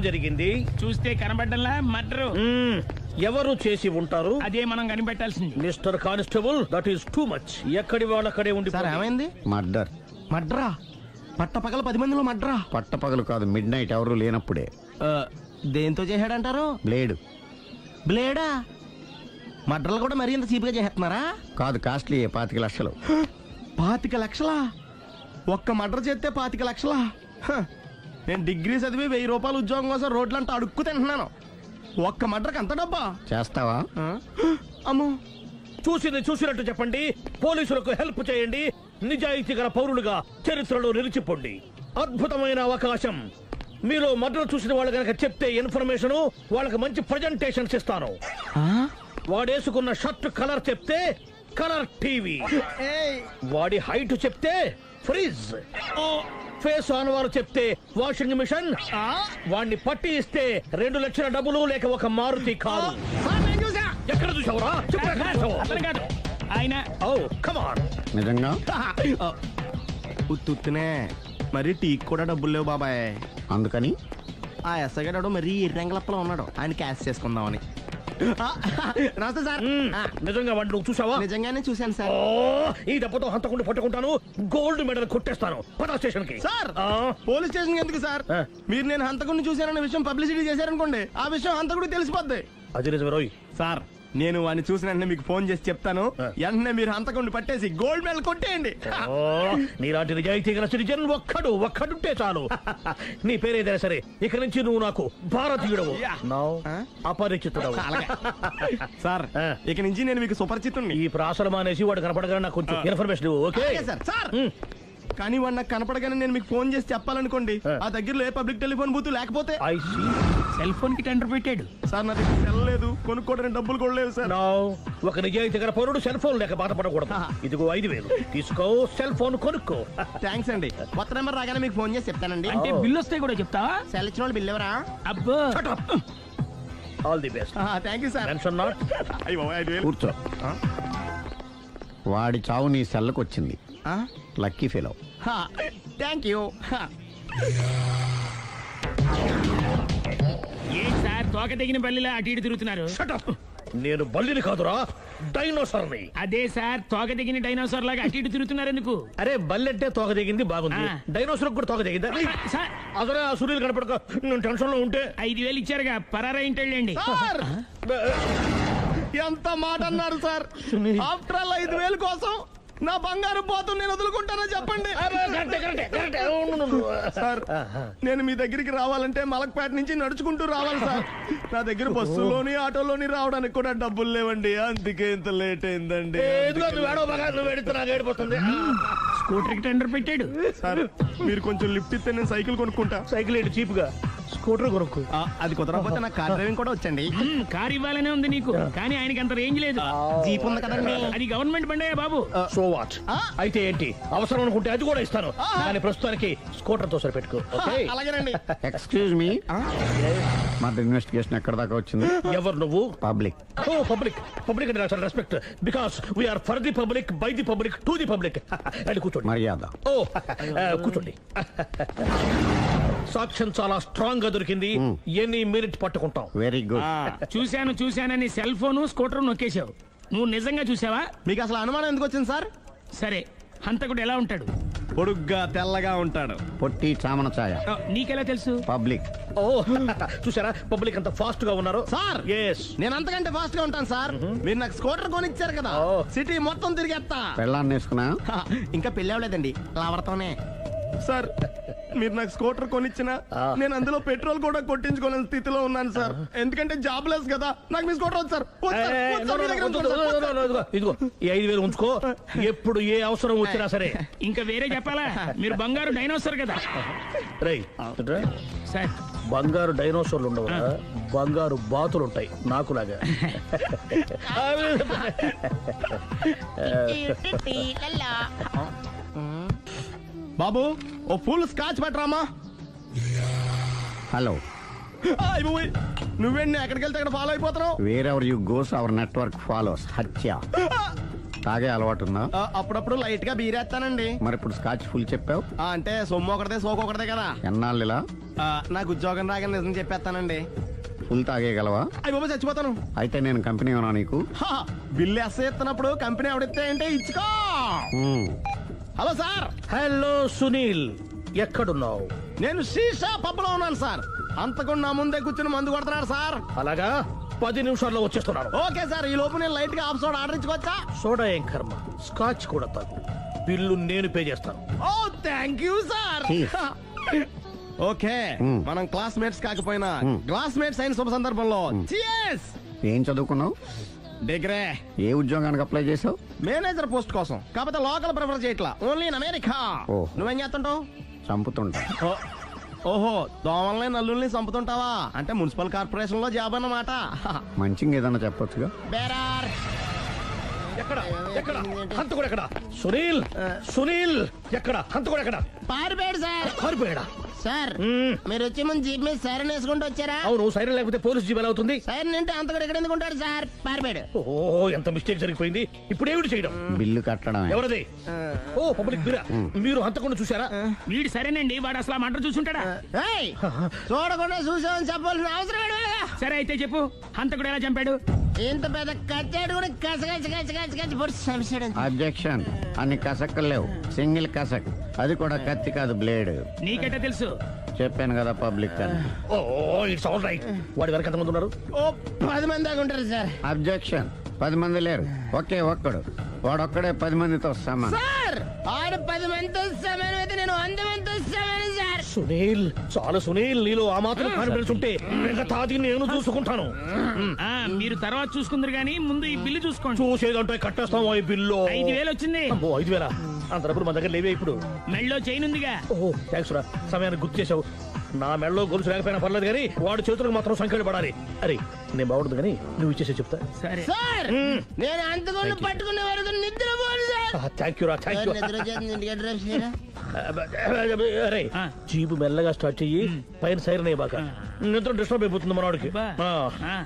జరిగింది? చూస్తే కనబడ్డంలా మర్డరు. ఎవరు చేసి ఉంటారు? అదే మనం కనిపెట్టాల్సింది. Mister constable, that is too much. ఎక్కడి వాళ్ళక్కడే ఉండి. సార్ ఏమైంది? మర్డర్. మడ్రా? పట్టపగల 10 మందిలో మడ్రా? పట్టపగలు కాదు, మిడ్ నైట్ ఎవరు లేనప్పుడే. దేంతో చేశాడంటారు? బ్లేడ్. బ్లేడా? మడ్రలు కూడా మరీ ఇంత చీప్గా చేస్తున్నారా? కాదు, కాస్ట్లీ 25 లక్షలు. 25 లక్షలా? ఒక్క మడ్ర చేస్తే 25 లక్షలా? నేను డిగ్రీ చదివి 1000 రూపాయలు ఉద్యోగం కోసం రోడ్లంతా అడుక్కు తింటున్నాను. ఒక్క మడ్రకు అంత డబ్బా? చేస్తావా? అమ్మో. చూసినట్టు చెప్పండి. పోలీసులకు హెల్ప్ చేయండి. నిజాయితీ గల పౌరులుగా చరిత్రలో నిలిచిపోండి. అద్భుతమైన అవకాశం. మీలో మర్డర్ చూసిన వాళ్ళు కనుక చెప్తే ఇన్ఫర్మేషన్, వాళ్ళకి మంచి ప్రజెంటేషన్స్ ఇస్తాను. వాడేసుకున్న షర్ట్ కలర్ చెప్తే కలర్ టీవీ, వాడి హైట్ చెప్తే ఫ్రిజ్, ఫేస్ ఆన్ వారు చెప్తే వాషింగ్ మిషన్, వాడిని పట్టి ఇస్తే 2 లక్షల డబ్బులు లేక ఒక మారుతి కారు. ఎక్కడ చూసావురా? అతను కాదు ఆయన. Oh come on. నిజంగా? ఉత్తునే మరి టీకి కూడా డబ్బులు లేవు బాబాయ్. అందుకని ఆ ఎస్ఐ గారు మరీ ఎర్రంగలప్పలో ఉన్నాడు, ఆయన క్యాష్ చేసుకుందామని. నమస్తే సార్. నిజంగా వాడిని నువ్వు చూసావా? నిజంగానే చూశాను సార్. ఈ దెబ్బతో హంతకుండా పట్టుకుంటాను, గోల్డ్ మెడల్ కొట్టేస్తాను. పద స్టేషన్ కి. సార్ పోలీస్ స్టేషన్ ఎందుకు సార్? మీరు నేను హంతకుడిని చూశానన్న విషయం పబ్లిసిటీ చేశారనుకోండి, ఆ విషయం హంతకుడికి తెలిసిపోద్ది. అది నిజమే రోయ్. సార్ నేను వాడిని చూసిన వెంటనే మీకు ఫోన్ చేసి చెప్తాను. వెంటనే మీరు హంతకుడిని పట్టేసి గోల్డ్ మెడల్ కొట్టేయండి. నీలాంటి నిజాయితీ గల సిటిజన్ ఒక్కడుంటే చాలు. నీ పేరేదైనా సరే, ఇక నుంచి నువ్వు నాకు భారతీయుడవు, అపరిచితుడవు. సార్ ఇక నుంచి నేను మీకు సుపరిచితుడిని. ఈ ప్రాసలు మానేసి వాడు కనపడగానే నాకు కొంచెం ఇన్ఫర్మేషన్. Okay sir. సార్ కానీ వాడు నాకు కనపడగానే నేను మీకు ఫోన్ చేసి చెప్పాలనుకోండి, ఆ దగ్గరలో ఏ పబ్లిక్ టెలిఫోన్ బూత్ లేకపోతే. సెల్ ఫోన్ కి టెండర్ పెట్టాడు సార్. నా దగ్గర సెల్ లేదు, కొనుక్కోవడానికి డబ్బులు కూడా లేవు సార్. ఒక నిజాయితీ గల పౌరుడు సెల్ ఫోన్ లేక బాధపడకూడదు. ఇదిగో 5,000 తీసుకో, సెల్ ఫోన్ కొనుక్కో. థ్యాంక్స్ అండి. కొత్త నెంబర్ రాగానే మీకు ఫోన్ చేసి చెప్తానండి. అంటే బిల్లు వస్తే కూడా చెప్తావా? సెల్ ఇచ్చిన వాళ్ళు బిల్ ఎవరా? అబ్బో. All the best. Thank you sir. Tension not. కూర్చో. వాడి చావు నీ సెల్లకు వచ్చింది. Lucky fellow. Thank you. ఏం సార్ తోక తెగిన బల్లిలా అటు ఇటు తిరుగుతున్నారు? నేను బల్లిని కాదురా, డైనోసార్ని. అదే సార్, తోక తెగిన డైనోసార్ లాగా అటు ఇటు తిరుగుతున్నారు ఎందుకు? అరే బల్లెట్టే తోక తెగింది బాగుంది, డైనోసార్ కూడా తోక తెగిందా? అదరే ఆ సూర్యులు కనపడక నేను టెన్షన్ లో ఉంటే 5,000 ఇచ్చారుగా, పరారా ఇంటండి. ఎంత మాట అన్నారు సార్? ఆఫ్టర్ ఆల్ 5,000 కోసం నా బంగారు పోతు నేను వదులుకుంటానో చెప్పండి సార్. నేను మీ దగ్గరికి రావాలంటే మలక్పేట నుంచి నడుచుకుంటూ రావాలి సార్. నా దగ్గర బస్సులోని ఆటోలోని రావడానికి కూడా డబ్బులు లేవండి, అందుకే ఇంత లేట్ అయిందండి. స్కూటర్ కి టెండర్ పెట్టాడు సార్. మీరు కొంచెం లిఫ్ట్ ఇస్తే నేను సైకిల్ కొనుక్కుంటా. సైకిల్ ఏంటి చీప్ గా, స్కూటర్ కొనుక్కు. అది కుదరకపోతే నాకు కార్ డ్రైవింగ్ కూడా వచ్చండి. కార్ ఇవ్వాలనే ఉంది నీకు, కానీ ఆయనకి అంత రేంజ్ లేదు. జీప్ ఉంది కదండి. అది గవర్నమెంట్ బండే బాబు. So what? అయితే ఏంటి, అవసరం అనుకుంటే అది కూడా ఇస్తాను, కానీ ప్రస్తుతానికి స్కూటర్ తో సరిపెట్టుకో. అలాగేనండి. ఎక్స్క్యూజ్ మీ, మర్డర్ ఇన్వెస్టిగేషన్ ఎక్కడ దాకా వచ్చింది? ఎవరు నువ్వు? పబ్లిక్. ఓ పబ్లిక్. పబ్లిక్ అంటే చాలా respect, because we are for the public, by the public, to the public. అది కూర్చోండి. మర్యాద. ఓ కూర్చోండి. సాక్ష్యం చాలా స్ట్రాంగ్ గా దొరికింది, ఎన్ని మినిట్ పట్టుకుంటాం. Very good. చూశానని సెల్ ఫోన్ స్కూటర్ నొక్కేశావు. నువ్వు నిజంగా చూసావా? మీకు అసలు అనుమానం ఎందుకు వచ్చింది సార్? సరే, హంతకుడు ఎలా ఉంటాడు? పొడుగ్గా తెల్లగా ఉంటాడు. పొట్టి చామన ఛాయ. నీకెలా తెలుసు? పబ్లిక్. ఓ చూసారా పబ్లిక్ అంత ఫాస్ట్ గా ఉన్నారు సార్. ఎస్, నేను అంతకంటే ఫాస్ట్ గా ఉంటాను సార్. మీరు నాకు స్కూటర్ కొనిచ్చారు కదా, సిటీ మొత్తం తిరిగేస్తా. పెళ్ళాన్ని వేసుకున్నా? ఇంకా పెళ్ళి అవ్వలేదండి, లావర్తోనే. సార్ మీరు నాకు స్కూటర్ కొనిచ్చిన నేను అందులో పెట్రోల్ కూడా కొట్టించుకోలేని స్థితిలో ఉన్నాను సార్. ఎందుకంటే జాబ్ లెస్ కదా, నాకు మీ స్కూటర్ వద్దు సార్. ఇదిగో ఈ 5,000 ఉంచుకో, ఎప్పుడు ఏ అవసరం వచ్చినా సరే. ఇంకా వేరే చెప్పాలా? మీరు బంగారు డైనోసార్ కదా. రై సార్, బంగారు డైనోసార్లు ఉండవు, బంగారు బాతులు ఉంటాయి నాకులాగా. బాబు ఓ ఫుల్ స్కాచ్ పెట్టరామా. హలో. నువ్వేండి ఎక్కడికి వెళ్తే అక్కడ ఫాలో అయిపోతున్నావు? Wherever you goes our network follows. హత్య. తాగే అలవాటు ఉందా? అప్పుడప్పుడు లైట్ గా బీరేస్తానండి. మరి ఇప్పుడు స్కాచ్ ఫుల్ చెప్పావు, అంటే సొమ్ము ఒకటిదే సోకు ఒకటిదే కదా. ఎన్నాళ్ళు ఇలా? నాకు ఉద్యోగం రాగానే నిజం చెప్పేస్తానండి. ఫుల్ తాగేయగలవా? అయ్యి బాబా చచ్చిపోతాను. అయితే నేను కంపెనీ ఉన్నా నీకు. బిల్లు ఎస్ ఇస్తున్నప్పుడు కంపెనీ ఎవడిస్తే అంటే ఇచ్చుకో. Hello sir. హలో సునీల్, ఎక్కడున్నావు? నేను శీషా పబ్లో ఉన్నాను సార్. అంతకుండా నా ముందే కూర్చుని మందు కొడుతున్నాడు సార్. అలాగా, 10 నిమిషాల్లో వచ్చేస్తున్నాను. ఓకే సార్, ఈ లోపు నేను లైట్ గా ఆఫ్ సోడా ఆర్డర్ ఇచ్చుకోవచ్చా? సోడా ఏం కర్మ, స్కాచ్ కూడా తాగు. బిల్లు నేను పే చేస్తాను. ఓ థ్యాంక్ యూ సార్. ఓకే, మనం క్లాస్మేట్స్ కాకపోయినా క్లాస్మేట్స్ అయిన శుభ సందర్భంలో cheers. ఏం చదువుకున్నావు? డిగ్రీ. ఏ ఉద్యోగానికి అప్లై చేసావు? మేనేజర్ పోస్ట్ కోసం, కాకపోతే లోకల్ ప్రిఫర్ చేయట్లా, ఓన్లీ ఇన్ అమెరికా. ఓ. నువ్వేం చేస్తుంటావు? చంపుతుంటా. ఓహో, దోమల్ని నల్లుల్ని చంపుతుంటావా? అంటే మున్సిపల్ కార్పొరేషన్ లో జాబ్ అన్నమాట. మంచిగా ఏదన్నా చెప్పొచ్చుగా. బేరార్. ఎక్కడ ఎక్కడ హంతకుడు ఎక్కడ? సునీల్, సునీల్ ఎక్కడ? హంతకుడు ఎక్కడ? పారిపోయాడు సార్. పారిపోయాడా? సార్ మీరు వచ్చే ముందు జీప్ మీద సైరన్ వేసుకుంటూ వచ్చారా? అవును, సైరన్ లేకపోతే పోలీస్ జీబ్ ఎలా అవుతుంది? సైరన్ అంటే అంతకుడు ఎక్కడ ఎందుకు ఉంటాడు సార్? పారిపోయాడు. ఓ, ఎంత మిస్టేక్ జరిగిపోయింది. ఇప్పుడు ఏమిటి చేయడం? బిల్లు కట్టడమే. ఎవరది? ఓ, పబ్లిక్ బిరా. మీరు హంతకుండా చూసారా? వీడు సరేనండి, వాడు అసలు ఆ మంట చూసుంటాడా? ఏయ్, చూడకుండా చూసామని చెప్పాల్సిన అవసరం ఏంటి? సరే అయితే చెప్పు, హంతకుడు ఎలా చంపాడు? ఇంత పెద్ద కచ్చాడు కూడా కచ్చ పొడి చంపేశాడు. అబ్జెక్షన్. అన్ని కసక్కులు లేవు, సింగిల్ కసక్. అది కూడా కత్తి కాదు, బ్లేడ్. నీకెట్టా తెలుసు? చెప్పాను కదా పబ్లిక్ అని. ఓ, ఇట్స్ ఆల్ రైట్. వాడి వరకు ఎంతమంది ఉన్నారు? ఓ 10 మంది దాకా ఉంటారు సార్. అబ్జెక్షన్. 10 మంది లేరు, ఒకే ఒక్కడు. వాడొక్కడే 10 మందితో సమానం. సార్ ఆడు 10 మందితో సమానం అయితే నేను 100 మందితో సమానం సార్. సునీల్, చాలా సునీల్, నీలో ఆ మాత్రం కాన్ఫిడెన్స్ ఉంటే మిగతాది నేను చూసుకుంటాను. ఆ, మీరు తర్వాత చూసుకుందరు గానీ ముందు ఈ బిల్లు చూసుకోండి. చూసేదంటే కట్టేస్తాం ఈ బిల్లు. 5,000 వచ్చింది. అమ్మో, 5,000? అంత డబ్బులు మన దగ్గర లేవే ఇప్పుడు. మెళ్ళో చైన్ ఉందిగా. ఓహో, థ్యాంక్స్ రా, సమయానికి గుర్తు చేసావు. నా మెడలో గొలుసు లేకపోయినా పర్లేదు కానీ వాడి చేతులకు మాత్రం సంఖ్యలు పడాలి. అరే, నేను బాగుండదు కానీ నువ్వు ఇచ్చేసే చెప్తా. సరే సార్ నేను అంతకుండా పట్టుకునే వరకు నిద్రపోను సార్. థ్యాంక్ యూ రా, థ్యాంక్ యూ. నిద్ర చేస్తుంది ఇంటికి డ్రైవ్ చేయరా? అరే, జీబు మెల్లగా స్టార్ట్ చెయ్యి, పైన సైరన్ అయ్యి బాగా. నిద్ర డిస్టర్బ్ అయిపోతుంది మనవాడికి. బా. ఆ. ఆ.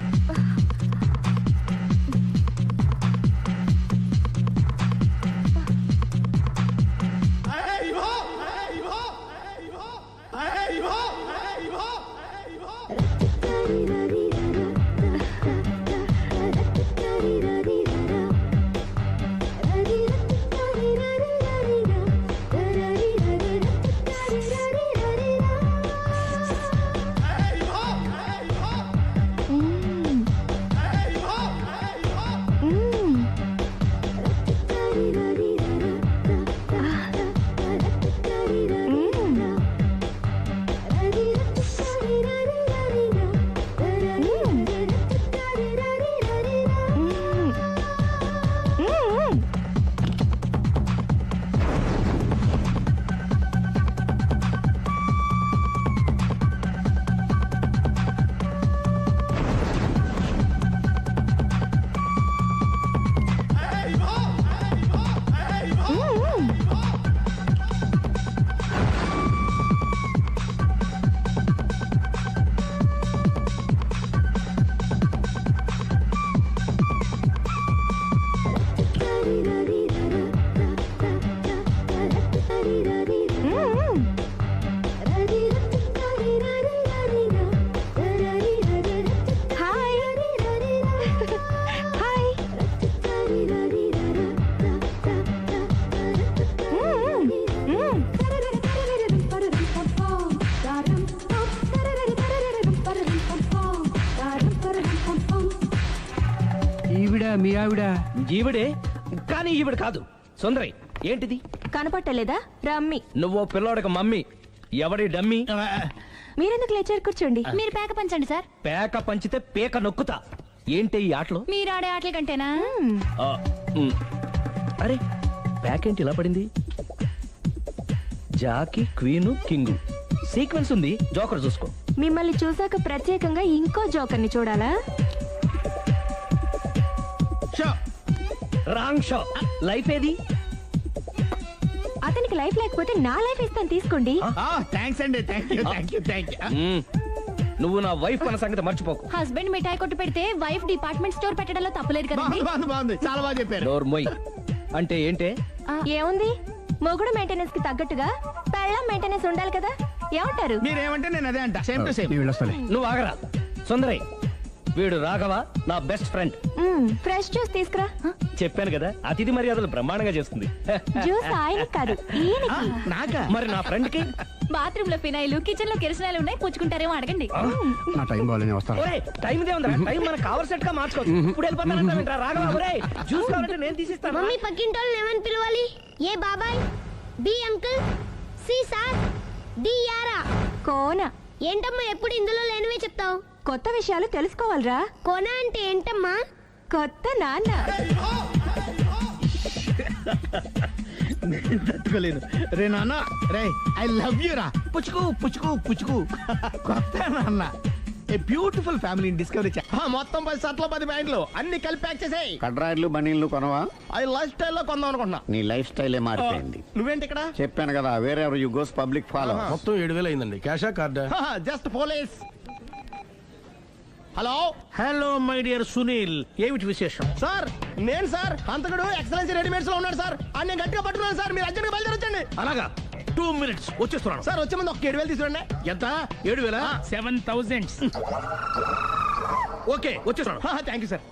మీ ఆవిడ ఈవిడే, కానీ ఈవిడ కాదు. సుందరి, ఏంటిది? కనపట్టలేదా? రమ్మి. నువ్వు పిల్లోడికి మమ్మీ. ఎవడి డమ్మీ? మీరెందుకు లేచారు? కూర్చోండి. మీరు పేక పంచండి సార్. పేక పంచితే పేక నొక్కుతా. ఏంటి ఈ ఆటలు? మీరు ఆడే ఆటల కంటేనా? ఆ, అరే, పేకేంటి ఇలా పడింది? జాకి, క్వీను, కింగు సీక్వెన్స్ ఉంది. జోకర్ చూసుకో. మిమ్మల్ని చూసాక ప్రత్యేకంగా ఇంకో జోకర్ని చూడాలా? Wrong show. లైఫ్ ఏది? అతనికి లైఫ్ లేకపోతే నా లైఫ్ ఇస్తాను, తీసుకోండి. థ్యాంక్స్ అండి. Thank you. నువ్వు నా వైఫ్ అన్న సంగతి మర్చిపోకు. హస్బెండ్ మిఠాయి కొట్టు పెడితే వైఫ్ డిపార్ట్మెంట్ స్టోర్ పెట్టడంలో తప్పలేదు కదండి. బాగుంది, చాలా బాగా చెప్పారు. డోర్ మొయ్. అంటే ఏంటే? ఏముంది, మొగుడు మెయింటెనెన్స్ కి తగ్గట్టుగా పెళ్ళం మెయింటెనెన్స్ ఉండాలి కదా. ఏమంటారు? మీరేమంటే నేను అదే అంట. Same to same. నేను వెళ్ళొస్తాలే. నువ్వు ఆగరా సుందరి. వీడు రాఘవ, నా బెస్ట్ ఫ్రెండ్. ఫ్రెష్ జ్యూస్ తీసుకురా. చెప్పాను కదా, అతిథి మర్యాదలు బ్రహ్మాండంగా చేస్తుంది. జ్యూస్ ఆయన కాదు, ఈయనకి. నాకా? మరి నా ఫ్రెండ్ కి బాత్రూమ్ లో ఫినాయిల్, కిచెన్ లో కిరసనాయిలు ఉన్నాయి, పుచ్చుకుంటారేమో అడగండి. నా టైం బాగాలేదు, వస్తాను. ఒరే టైం ఇదే ఉందా? టైం మనకు కావలసినట్టు గా మార్చుకోవచ్చు. ఇప్పుడు వెళ్ళిపోతానంటా రాఘవ. ఒరే జ్యూస్ కావాలంటే నేను తీసిస్తాను. మమ్మీ పక్కింటోళ్ళని ఏమని పిలవాలి? ఏ బాబాయ్, B uncle, C sir, D యారా. కోన. ఏంటమ్మా ఎప్పుడు ఇందులో లేనివే చెప్తావు? కొత్త విషయాలు తెలుసుకోవాలిరా. కోన అంటే ఏంటమ్మా? కొత్త నాన్న. తట్టుకోలేను రే నాన్న. రే ఐ లవ్ యూ రా. పుచ్చుకు పుచ్చుకు పుచ్చుకు. కొత్త నాన్న. A beautiful family discovery. మొత్తం 10 షర్ట్లు 10 ప్యాంట్లు అన్ని కలిపి ప్యాక్ చేసేయ్. కడ్రాయిడ్లు బనీళ్లు కొనవా? అది లైఫ్ స్టైల్లో కొందాం అనుకుంటున్నా. నీ లైఫ్ స్టైలే మారిపోయింది. నువ్వేంటి ఇక్కడ? చెప్పాను కదా, వేరే యు గోస్ పబ్లిక్ ఫాలో. మొత్తం 7,000 అయిందండి. క్యాషా కార్డా? Just police. Hello hello my dear Sunil, ఏమిటి విశేషం? సార్, నేను సార్ హంతకుడు ఎక్సలెన్సీ రెడీమేడ్స్ లో ఉన్నాడు సార్. అని నేను గట్టిగా పట్టుకున్నాను సార్. మీరు అర్జెంట్గా బయలుదేరొచ్చండి. అలాగా, 2 minutes వచ్చేస్తున్నాను. సార్ వచ్చే ముందు ఒక 7,000 తీసుకోండి. ఎంత? 7,000? 7,000. ఓకే వచ్చేస్తున్నాను. Thank you sir.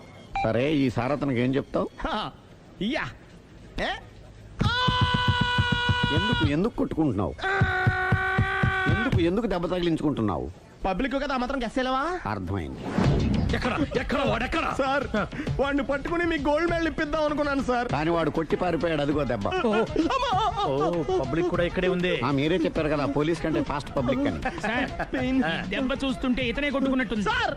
సరే, ఈ సార్ అతనికి ఏం చెప్తావు? యా ఏ ఎందుకు కొట్టుకుంటున్నావు? ఎందుకు దెబ్బ తగిలించుకుంటున్నావు? పబ్లిక్ కదా మాత్రం గెస్సేలేవా? అర్థమైంది. ఎక్కడ వాడెక్కడ? సార్, వాడిని పట్టుకుని మీ గోల్డ్ మెడల్ ఇప్పిద్దాం అనుకున్నాను సార్. కానీ వాడు కొట్టి పారిపోయాడు, అదిగో దెబ్బ. పబ్లిక్ కూడా ఇక్కడే ఉంది. మీరే చెప్పారు కదా, పోలీస్ కంటే ఫాస్ట్ పబ్లిక్ అని. సార్, దెబ్బ చూస్తుంటే ఇతనే కొట్టుకున్నట్టుంది. సార్,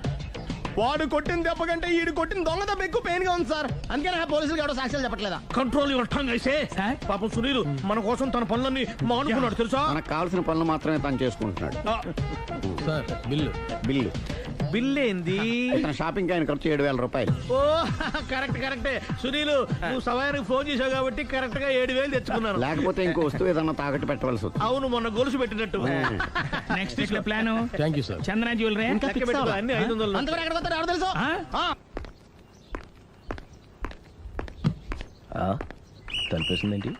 వాడు కొట్టిన దెబ్బ కంటే ఈడు కొట్టిన దొంగ దెబ్బ ఎక్కువ పెయిన్ గా ఉంది సార్. అందుకే నా పోలీసులు ఎవడో సాక్ష్యాలు చెప్పట్లేదా? కంట్రోల్ యువర్ టంగ్ అయితే. సార్? పాపం సునీల్ మన కోసం తన పనులన్నీ మానుకున్నాడు తెలుసా? మనకు కావాల్సిన పనులు మాత్రమే తను చేసుకుంటున్నాడు. Sir bill. బిల్లు బిల్ ఏంది? ఇతను షాపింగ్ ఆయన ఖర్చు 7,000 రూపాయలు. ఓ కరెక్టే సునీల్, నువ్వు సమయానికి ఫోన్ చేసావు కాబట్టి కరెక్ట్ గా 7,000 తెచ్చుకున్నాను. లేకపోతే ఇంకో వస్తువు ఏదన్నా తాకట్టు పెట్టవలసి వస్తుంది. అవును, మొన్న గొలుసు పెట్టినట్టు. నెక్స్ట్ వీక్ లో plan thank you sir. Chandana jewellery. లెక్క పెట్టుకో, అన్ని 500. అంతవరకు ఎక్కడ పోతారు ఎవరు తెలుసు? తలిపేసిందేంటి?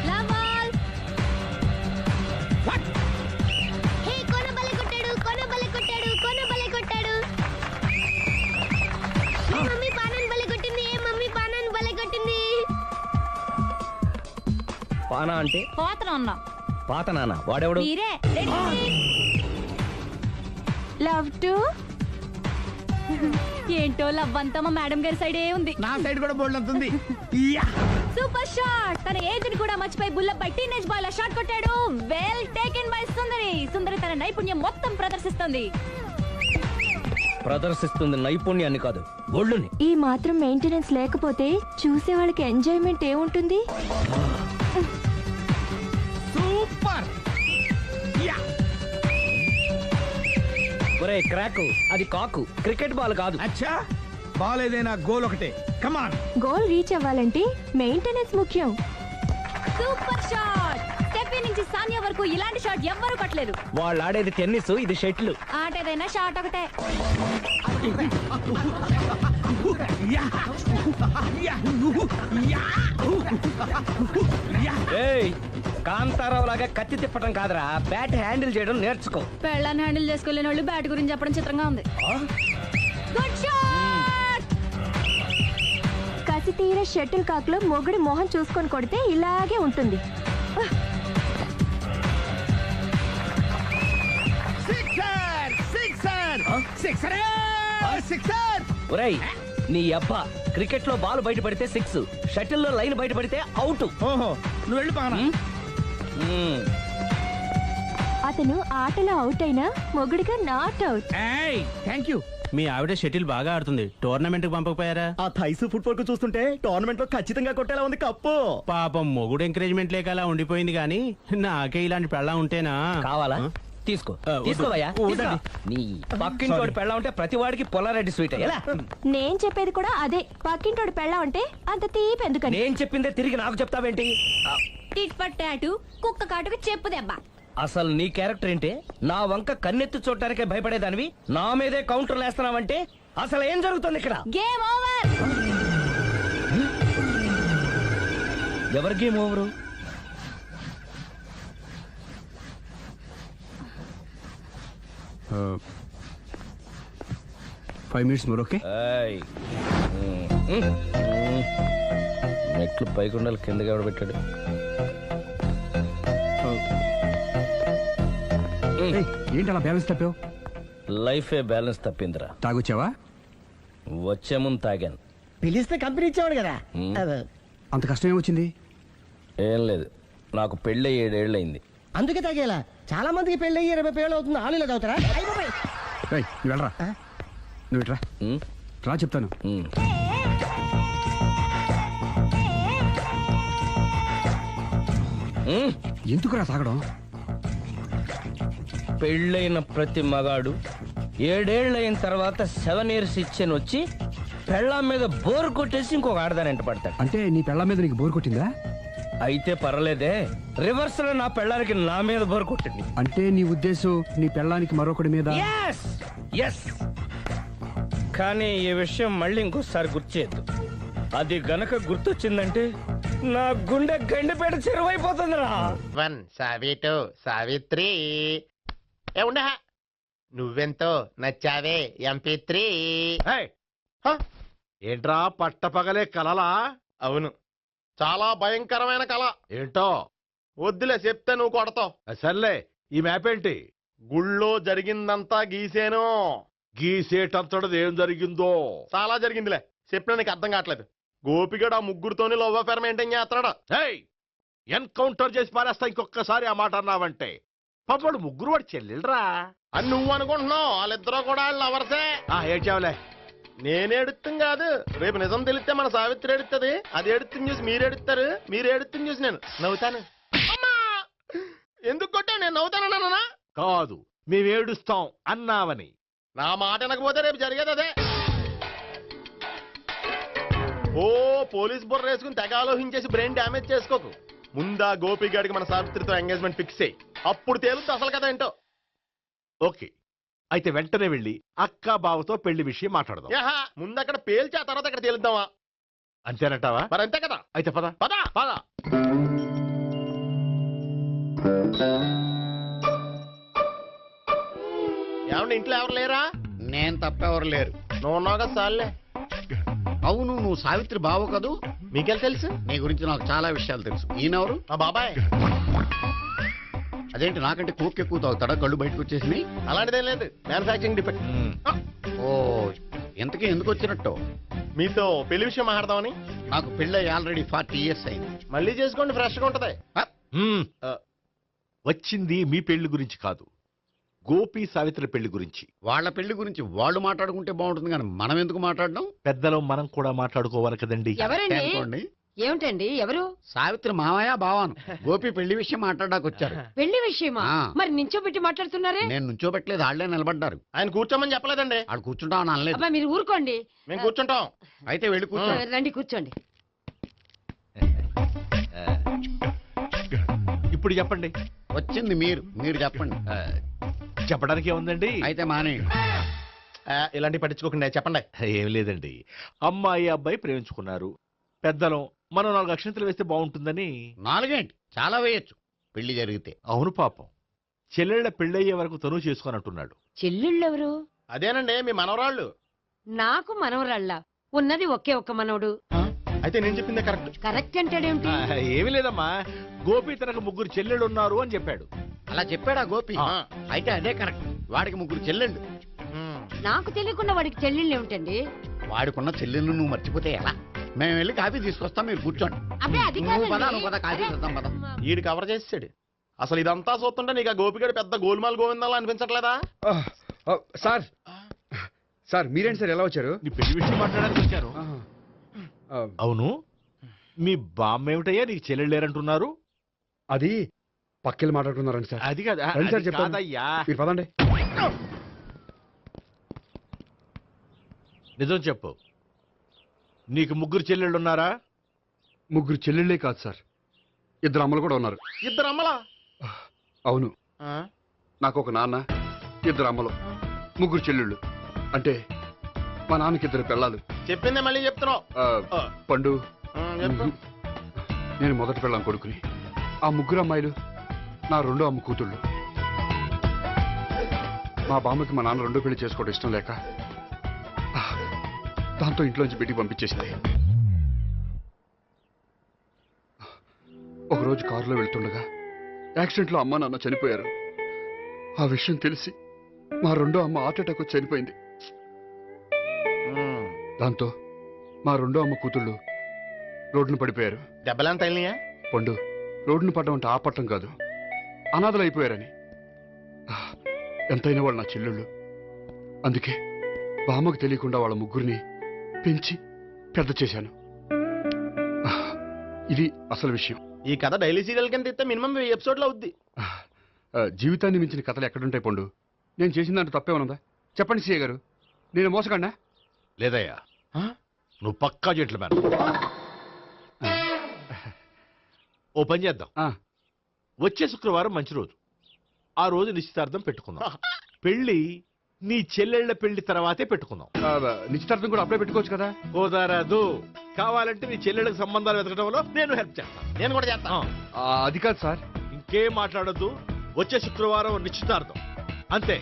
లవాల్. హే, కోన బలే కొట్టాడు, కోన బలే కొట్టాడు, కోన బలే కొట్టాడు. ఏ మమ్మీ పానాన్ని బలే కొట్టింది, ఏ మమ్మీ పానాన్ని బలే కొట్టింది. పానా అంటే పోతన ఉన్నా పాత నాన్న. వాడెవడు? మీరే. రెడీ? Love two. ఏంటో లవ్ అంతా మా మేడం గారి సైడే ఉంది. నా సైడ్ కూడా బోల్డ్ అంతుంది. Super shot. తన ఏజ్ ని కూడా మర్చిపోయి బుల్లపై టీనేజ్ బాయ్ లా షాట్ కొట్టాడు. Well taken by Sundari. Sundari తన నైపుణ్యం మొత్తం ప్రదర్శిస్తుంది. ప్రదర్శిస్తుంది నైపుణ్యాన్ని కాదు, ఒళ్ళుని. ఈ మాత్రం మెయింటెనెన్స్ లేకపోతే చూసే వాళ్ళకి ఎంజాయ్మెంట్ ఏముంటుంది? సూపర్. ఒరే క్రాకు, అది కాకు, క్రికెట్ బాల్ కాదు. అచ్చా, బాల్ ఏదైనా గోల్ ఒకటే. కమాన్. గోల్ రీచ్ అవ్వాలంటే మెయింటెనెన్స్ ముఖ్యం. Super shot. స్టెఫీ నుంచి సానియా వరకు ఇలాంటి షాట్ ఎవ్వరూ కొట్టలేదు. వాళ్ళు ఆడేది టెన్నిస్, ఇది షటిల్. ఆట ఏదైనా షాట్ ఒకటే. ఏయ్, కాంతారావు లాగా కత్తి తిప్పటం కాదురా, బ్యాట్ హ్యాండిల్ చేయడం నేర్చుకో. పెళ్ళాన్ని హ్యాండిల్ చేసుకోలేని వాళ్ళు బ్యాట్ గురించి చెప్పడం చిత్రంగా ఉంది. Good shot. కసి తీర షటిల్ కాక్ లో మొగుడి మొహం చూసుకొని కొడితే ఇలాగే ఉంటుంది. ఒరేయ్, నీ అబ్బా, క్రికెట్ లో బాల్ బయట పడితే 6, షటిల్ లో లైన్ బయట పడితే అవుట్. ఓహో, నువ్వు వెళ్ళి పానా. ఆ అతను ఆటలో అవుట్ అయినా మొగుడిగా నాట్ అవుట్. Thank you. మీ ఆవిడ షటిల్ బాగా ఆడుతుంది, టోర్నమెంట్ కి పంపకపోయారా? ఆ థైస్ ఫుట్బాల్ కు చూస్తుంటే టోర్నమెంట్ లో ఖచ్చితంగా కొట్టేలా ఉంది కప్పు. పాపం మొగుడు ఎంకరేజ్మెంట్ లేక అలా ఉండిపోయింది గానీ నాకే ఇలాంటి పెళ్ళం ఉంటేనా. కావాలా? తీసుకో తీసుకోవయ్యా. నీ పక్కింటోడి పెళ్ళ ఉంటే ప్రతి వాడికి పొలారెడ్డి స్వీట్ ఎలా? నేను చెప్పేది కూడా అదే. పక్కింటోడు పెళ్ళా ఉంటే అంత తీపి ఎందుకని? నేను చెప్పిందే తిరిగి నాకు చెప్తావేంటి? టిట్ పట్ టాటు కుక్క కాటుకు చెప్పు దెబ్బ. అసలు నీ క్యారెక్టర్ ఏంటి? నా వంక కన్నెత్తి చూడటానికే భయపడేదానివి నా మీదే కౌంటర్లు వేస్తున్నావంటే అసలు ఏం జరుగుతుంది ఇక్కడ? Game over. ఎవరి game over? 5 minutes more, okay? మెట్లు పైకుండాలి కిందకి ఎవడ పెట్టాడు? ఏంటి అలా బ్యాలెన్స్ తప్పావు? లైఫే బ్యాలెన్స్ తప్పిందిరా. తాగొచ్చావా? వచ్చే ముందు తాగాను. పిలిస్తే కంపెనీ ఇచ్చేవాడు కదా. అంత కష్టం ఏమొచ్చింది? ఏం లేదు, నాకు పెళ్ళి 7 ఏళ్ళు అయింది. అందుకే తాగేలా. చాలా మందికి పెళ్ళి 20 ఏళ్ళు అవుతుంది. ఆలు ఇలా తాగుతారా? రేయ్, నువ్వు వెళ్ళరా. నువ్వు ఇట్రా రా, చెప్తాను. ఎందుకురా తాగడం? పెళ్ళైన ప్రతి మగాడు 7 ఏళ్ళు అయిన తర్వాత 7 years ఇచ్చాను వచ్చి పెళ్ళాం మీద బోర్ కొట్టేసి ఇంకొక ఆడదాని ఎంట పడతాడు. అంటే నీ పెళ్ళ మీద నీకు బోర్ కొట్టిందా? అయితే పర్లేదే, రివర్స్ లో నా పెళ్ళానికి నా మీద బోర్ కొట్టింది. అంటే నీ ఉద్దేశం నీ పెళ్ళానికి మరొకటి మీద? ఎస్. కానీ ఈ విషయం మళ్ళీ ఇంకోసారి గుర్తు చేయద్దు. అది గనక గుర్తొచ్చిందంటే నా గుండె గండిపేట చెరువైపోతుందిరా. 1 సావిటు సావిత్రి ఏ ఉండ నువ్వెంతో నచ్చావే MP3. ఏంట్రా పట్టపగలే కలలా? అవును, చాలా భయంకరమైన కళ. ఏంటో వద్దులే, చెప్తే నువ్వు కొడతావు. సర్లే, ఈ మ్యాప్ ఏంటి? గుళ్ళో జరిగిందంతా గీసేను. గీసేటంతటది ఏం జరిగిందో? చాలా జరిగిందిలే, చెప్పినా నీకు అర్థం కావట్లేదు. గోపిగడు ఆ ముగ్గురుతోని లవ్ అఫేర్ మెయింటైన్ చేస్తున్నాడు. ఎన్కౌంటర్ చేసి పారేస్తా ఇంకొకసారి ఆ మాట అన్నావంటే. పాపడు ముగ్గురు వాడు చెల్లెలరా అని నువ్వు అనుకుంటున్నావు, వాళ్ళిద్దరూ కూడా లవర్సే. ఏడ్చావులే. నేనేడుతుంది కాదు, రేపు నిజం తెలిస్తే మన సావిత్రి ఎడుతుంది. అది ఎడుతుంది చూసి మీరు ఎడుతారు, మీరు ఎడుతుంది చూసి నేను నవ్వుతాను. అమ్మా, ఎందుకు కొట్టా? నేను నవ్వుతానన్నా కాదు, మేమేడుస్తాం అన్నావని. నా మాట వినకపోతే రేపు జరిగేది అదే. ఓ పోలీస్ బుర్ర వేసుకుని తెగ ఆలోచించేసి బ్రెయిన్ డ్యామేజ్ చేసుకోకు. ముందా గోపిగాడికి మన సావిత్రితో ఎంగేజ్మెంట్ ఫిక్స్ అయ్యి అప్పుడు తేలుతుంది అసలు కదా ఏంటో. ఓకే, అయితే వెంటనే వెళ్ళి అక్క బావతో పెళ్లి విషయం మాట్లాడదాం. ముందు అక్కడ పేల్చి ఆ తర్వాత అక్కడ తేలుద్దామా? అంతేనంటావా? మరి అంతే కదా. అయితే పద పద పద. ఏమండి, ఇంట్లో ఎవరు లేరా? నేను తప్పెవరు లేరు. నువ్వు ఉన్నావు కదా సార్లే. అవును, నువ్వు సావిత్రి బావు కదూ? మీకెళ్ళి తెలుసు? నీ గురించి నాకు చాలా విషయాలు తెలుసు. ఈయనెవరు? మా బాబాయ్. అదేంటి, నాకంటే కోక్ ఎక్కువ తాగుతాడా? కళ్ళు బయటకు వచ్చేసి? అలాంటిదేం లేదు, మ్యానుఫాక్చరింగ్ డిఫెక్ట్. ఓ, ఇంతకీ ఎందుకు వచ్చినట్టు? మీతో పెళ్లి విషయం మాట్లాడదామని. నాకు పెళ్ళి ఆల్రెడీ 40 years అయింది. మళ్ళీ చేసుకోండి, ఫ్రెష్ గా ఉంటది. వచ్చింది మీ పెళ్లి గురించి కాదు, గోపి సావిత్రి పెళ్లి గురించి. వాళ్ళ పెళ్లి గురించి వాళ్ళు మాట్లాడుకుంటే బాగుంటుంది, కానీ మనం ఎందుకు మాట్లాడడం? పెద్దలో మనం కూడా మాట్లాడుకోవాలి కదండి. అనుకోండి. ఏమిటండి ఎవరు? సావిత్రి మామయ్య బావాను గోపి పెళ్లి విషయం మాట్లాడడానికి వచ్చారు. పెళ్లి విషయమా? మరి నించోబెట్టి మాట్లాడుతున్నారే? నేను నుంచోబెట్టలేదు, వాళ్ళే నిలబడ్డారు. ఆయన కూర్చోమని చెప్పలేదండి. వాళ్ళు కూర్చుంటామని అనలేదు. అబ్బా మీరు ఊరుకోండి. మేము కూర్చుంటాం. అయితే వెళ్ళి కూర్చోండి. రండి కూర్చోండి. ఇప్పుడు చెప్పండి. వచ్చింది మీరు చెప్పండి. చెప్పడానికి ఏముందండి? అయితే మానేయండి. ఇలాంటి పట్టించుకోకుండా చెప్పండి. ఏం లేదండి, అమ్మాయి అబ్బాయి ప్రేమించుకున్నారు. పెద్దలం మనం 4 అక్షంతలు వేస్తే బాగుంటుందని. 4 ఏంటి, చాలా వేయచ్చు పెళ్లి జరిగితే. అవును, పాపం చెల్లెళ్ళ పెళ్ళయ్యే వరకు తను చేసుకోనంటున్నాడు. చెల్లెళ్ళెవరు? అదేనండి మీ మనవరాళ్ళు. నాకు మనవరాళ్ళ ఉన్నది ఒకే ఒక్క మనవడు. అయితే నేను చెప్పిందే కరెక్ట్. కరెక్ట్ అంటాడేమిటి? ఏమి లేదమ్మా, గోపి తనకు 3 చెల్లెళ్ళు ఉన్నారు అని చెప్పాడు. అలా చెప్పాడా గోపి? అయితే అదే కరెక్ట్. వాడికి 3 చెల్లెళ్ళు. నాకు తెలియకుండా వాడికి చెల్లెళ్ళు ఏమిటండి? వాడికున్న చెల్లెళ్ళు నువ్వు మర్చిపోతే ఎలా? మేము వెళ్ళి కాఫీ తీసుకొస్తాం, మీరు కూర్చోండి. అబ్బే అది నువ్వు కాదండి. పద కాఫీ చేద్దాం పద. ఈడు కవర్ చేసాడు. అసలు ఇదంతా చూస్తుంటే నీకు ఆ గోపిగడు పెద్ద గోల్మాల్ గోవిందాలు అనిపించట్లేదా? సార్ సార్ మీరేంటి సార్ ఎలా వచ్చారు? నీ పెళ్లి విషయం మాట్లాడడానికి వచ్చాను. అవును, మీ బామ్మ ఏమిటయ్యా నీకు చెల్లెళ్ళు లేరంటున్నారు? అది పక్కెళ్ళి మాట్లాడుకున్నారండి సార్. అది కాదు, రండి సార్ అది చెప్తాను. కాదయ్యా. మీరు పదండి. నిజం చెప్పు, నీకు ముగ్గురు చెల్లెళ్ళు ఉన్నారా? ముగ్గురు చెల్లెళ్ళే కాదు సార్, ఇద్దరు అమ్మలు కూడా ఉన్నారు. ఇద్దరు అమ్మలా? అవును, నాకు ఒక నాన్న, ఇద్దరు అమ్మలు, ముగ్గురు చెల్లెళ్ళు. అంటే మా నాన్నకి ఇద్దరు పిల్లలు. చెప్పిందే మళ్ళీ చెప్తున్నావు. పండు, చెప్పు. నేను మొదటి పెళ్ళాం కొడుకుని. ఆ ముగ్గురు అమ్మాయిలు నా రెండో అమ్మ కూతుళ్ళు. మా బామ్మకి మా నాన్న రెండో పెళ్లి చేసుకోవడం ఇష్టం లేక దాంతో ఇంట్లోంచి బిడ్డికి పంపించేసింది. ఒకరోజు కారులో వెళ్తుండగా యాక్సిడెంట్లో అమ్మ నాన్న చనిపోయారు. ఆ విషయం తెలిసి మా రెండో అమ్మ హార్ట్ అటాక్ వచ్చి చనిపోయింది. దాంతో మా రెండో అమ్మ కూతుళ్ళు రోడ్డును పడిపోయారు. దెబ్బలంత తగిలినాయా? పండు, రోడ్డును పడ్డం అంటే ఆపట్టం కాదు, అనాథలు అయిపోయారని. ఎంతైనా వాళ్ళు నా చెల్లెళ్ళు. అందుకే బామ్మకు తెలియకుండా వాళ్ళ ముగ్గురిని పెంచి పెద్ద చేశాను. ఇది అసలు విషయం. ఈ కథ డైలీ సీరియల్ కింద ఇస్తే మినిమం 1000 ఎపిసోడ్లు అవుద్ది. జీవితాన్ని మించిన కథలు ఎక్కడుంటాయి పండు? నేను చేసిన దాంట్లో తప్పే ఉన్నదా? చెప్పండి సీఏ గారు, నేను మోసగండా? లేదయ్యా, నువ్వు పక్కా జెంట్లమ్యాన్. ఓ పని చేద్దాం, వచ్చే శుక్రవారం మంచి రోజు, ఆ రోజు నిశ్చితార్థం పెట్టుకుందాం. పెళ్లి నీ చెల్లెళ్ల పెళ్లి తర్వాతే పెట్టుకుందాం. నిశ్చితార్థం కూడా అప్పుడే పెట్టుకోవచ్చు కదా? కుదరదు, కావాలంటే నీ చెల్లెళ్ళకి సంబంధాలు వెతకడంలో నేను హెల్ప్ చేస్తాను. నేను కూడా చేస్తాను. అది కాదు సార్. ఇంకేం మాట్లాడద్దు, వచ్చే శుక్రవారం నిశ్చితార్థం, అంతే